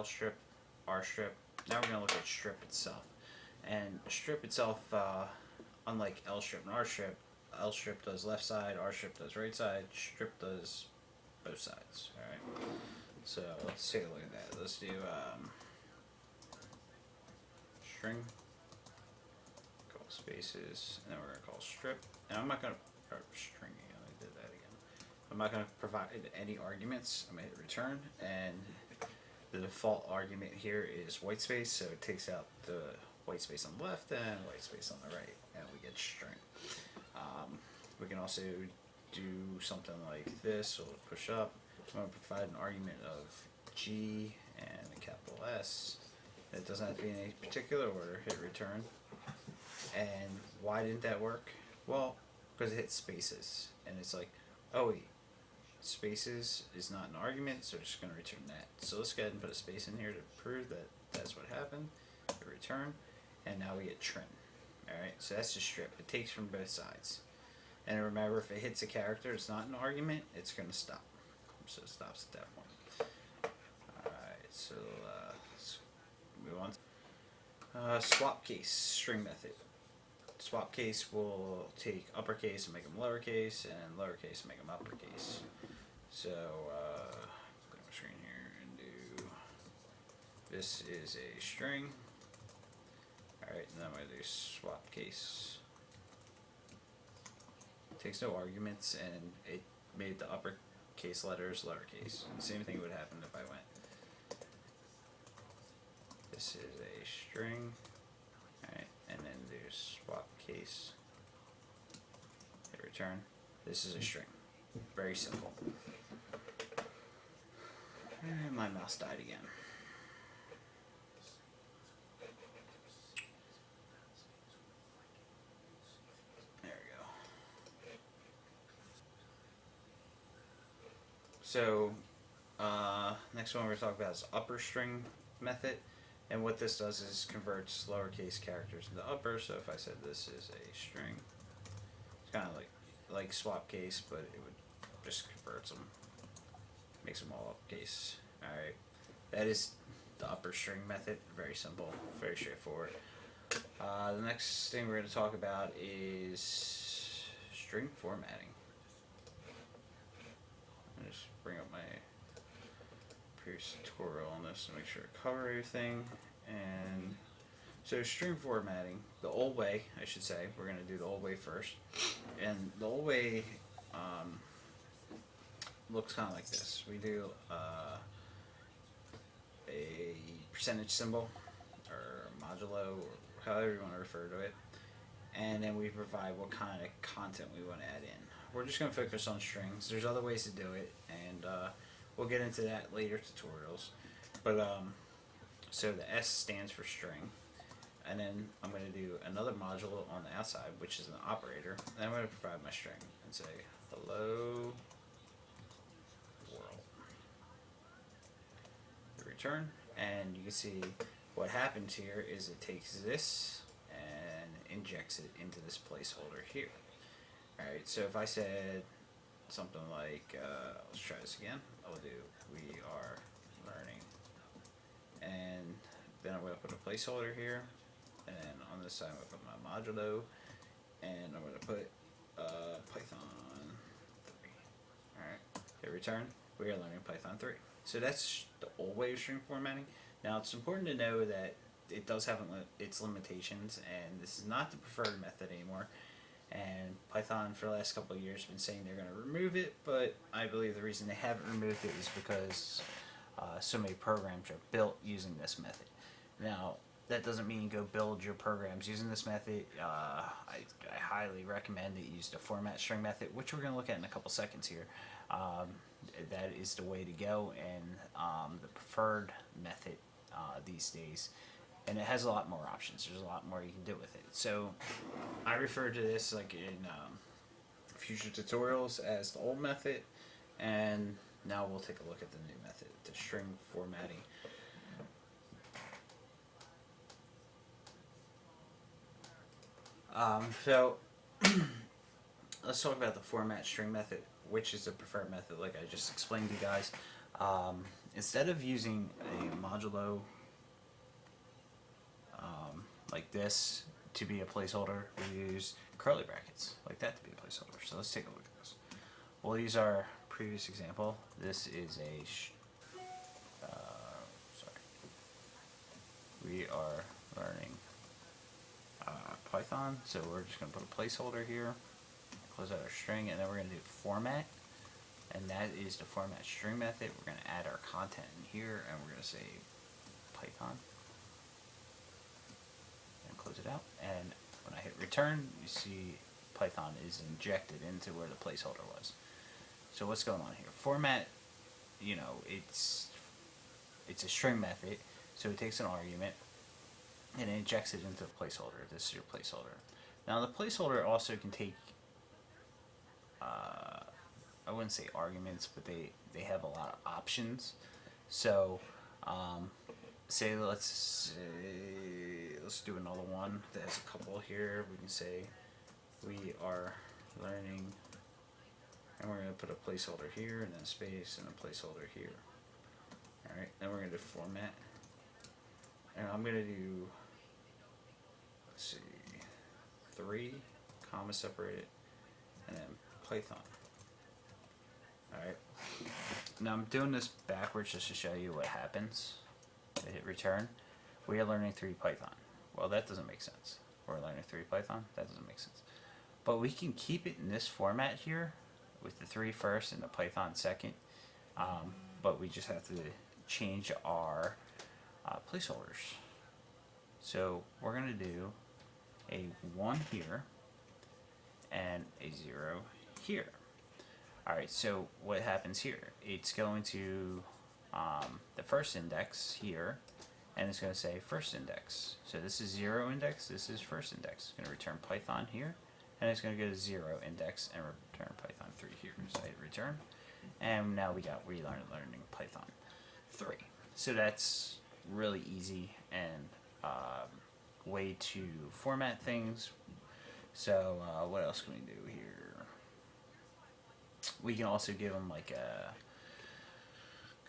strip, R strip. Now we're gonna look at strip itself. And strip itself, unlike L strip and R strip, L strip does left side, R strip does right side, strip does both sides. Alright. So let's take a look at that. Let's do string, call spaces, and then we're going to call strip. And I'm not going to, string again, I did that again. I'm not going to provide any arguments. I'm going to hit return, and the default argument here is white space, so it takes out the white space on the left and white space on the right, and we get string. We can also do something like this, so we'll push up. I'm going to provide an argument of G and a capital S. It doesn't have to be in any particular order. Hit return. And why didn't that work? Well, because it hit spaces. And it's like, oh wait, spaces is not an argument, so we're just going to return that. So let's go ahead and put a space in here to prove that that's what happened. Hit return. and now we get trim. Alright, so that's just strip. It takes from both sides. And remember, if it hits a character, it's not an argument, it's going to stop. So it stops at that point. Alright, so let's move on. Swap case, string method. Swap case will take uppercase and make them lowercase, and lowercase and make them uppercase. So, go to my screen here and do, this is a string. Alright, and then I'm going to do swap case. It takes no arguments, and it made the uppercase letters lowercase. And the same thing would happen if I went. This is a string. Alright, and then do swap case. Hit return. This is a string. Very simple. And my mouse died again. There we go. So, next one we're going to talk about is upper string method. And what this does is converts lowercase characters into upper. So if I said this is a string, it's kind of like swap case, but it would just converts them, makes them all uppercase. Alright, that is the upper string method. Very simple, very straightforward. The next thing we're going to talk about is string formatting. I'll just bring up my previous tutorial on this to make sure I cover everything. And so string formatting, the old way, I should say, we're going to do the old way first. And the old way looks kind of like this. We do a percentage symbol, or modulo, or however you want to refer to it. And then we provide what kind of content we want to add in. We're just going to focus on strings. There's other ways to do it, and we'll get into that later tutorials. But so the S stands for string, and then I'm going to do another modulo on the outside, which is an operator. And I'm going to provide my string and say hello world. Hit return, and you can see what happens here is it takes this and injects it into this placeholder here. Alright, so if I said something like, let's try this again. I'll do we are learning, and then I'm going to put a placeholder here, and then on this side I'm going to put my modulo, and I'm going to put Python 3. Alright, hit return. We are learning Python 3. So that's the old way of string formatting. Now it's important to know that it does have its limitations, and this is not the preferred method anymore. And Python for the last couple of years has been saying they're going to remove it, but I believe the reason they haven't removed it is because so many programs are built using this method. Now, that doesn't mean you go build your programs using this method. I highly recommend that you use the format string method, which we're going to look at in a couple seconds here. That is the way to go, and the preferred method these days. And it has a lot more options. There's a lot more you can do with it. So I refer to this like in future tutorials as the old method, and now we'll take a look at the new method, the string formatting. So let's talk about the format string method, which is the preferred method like I just explained to you guys. Instead of using a modulo like this to be a placeholder, we use curly brackets like that to be a placeholder. So let's take a look at this. We'll use our previous example. This is a we are learning Python, so we're just going to put a placeholder here, close out our string, and then we're going to do format, and that is the format string method. We're going to add our content in here, and we're going to say Python. Close it out, and when I hit return, you see Python is injected into where the placeholder was. So what's going on here? Format, you know, it's a string method, so it takes an argument and it injects it into the placeholder. This is your placeholder. Now the placeholder also can take, I wouldn't say arguments, but they have a lot of options. So say let's do another one that has a couple here. We can say we are learning, and we're going to put a placeholder here and then a space and a placeholder here. Alright, then we're going to do format, and I'm going to do, let's see, 3 comma separated and then Python. Alright, now I'm doing this backwards just to show you what happens. I hit return. We are learning 3 Python. Well, that doesn't make sense. We're learning 3 Python. That doesn't make sense. But we can keep it in this format here with the 3 first and the Python second. But we just have to change our placeholders. So we're going to do a 1 here and a 0 here. Alright, so what happens here? It's going to the first index here, and it's going to say first index. So this is 0 index, this is first index. It's going to return Python here, and it's going to go to 0 index and return Python 3 here. So I hit return, and now we got learning Python 3. So that's really easy and way to format things. So what else can we do here? We can also give them like a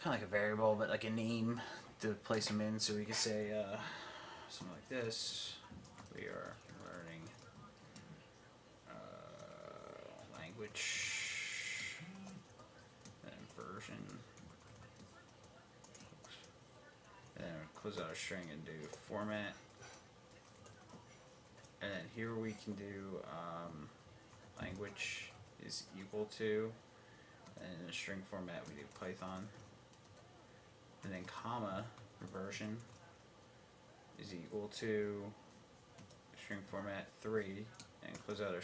kind of like a variable, but like a name to place them in. So we could say something like this. We are learning language and version. And then close out our string and do format. And then here we can do language is equal to, and in the string format we do Python, and then comma version is equal to string format 3, and close out our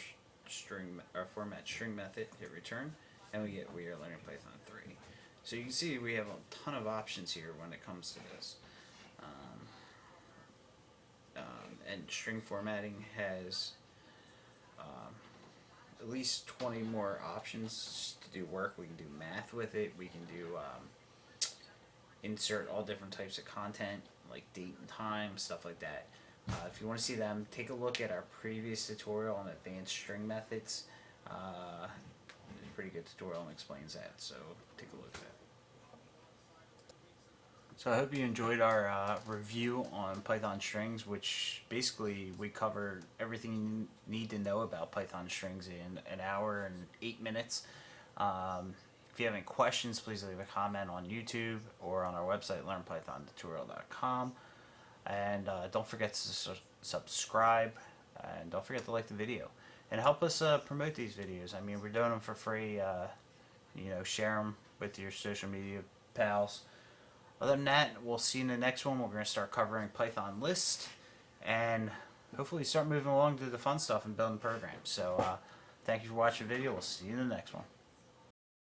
our format string method, hit return, and we are learning Python 3. So you can see we have a ton of options here when it comes to this. And string formatting has at least 20 more options to do work. We can do math with it. We can do insert all different types of content, like date and time, stuff like that. If you want to see them, take a look at our previous tutorial on advanced string methods. It's a pretty good tutorial and explains that, so take a look at that. So I hope you enjoyed our review on Python strings, which basically we covered everything you need to know about Python strings in an hour and 8 minutes. If you have any questions, please leave a comment on YouTube or on our website, learnpythontutorial.com. And don't forget to subscribe, and don't forget to like the video. And help us promote these videos. I mean, we're doing them for free. Share them with your social media pals. Other than that, we'll see you in the next one. We're going to start covering Python list and hopefully start moving along to the fun stuff and building programs. So thank you for watching the video. We'll see you in the next one.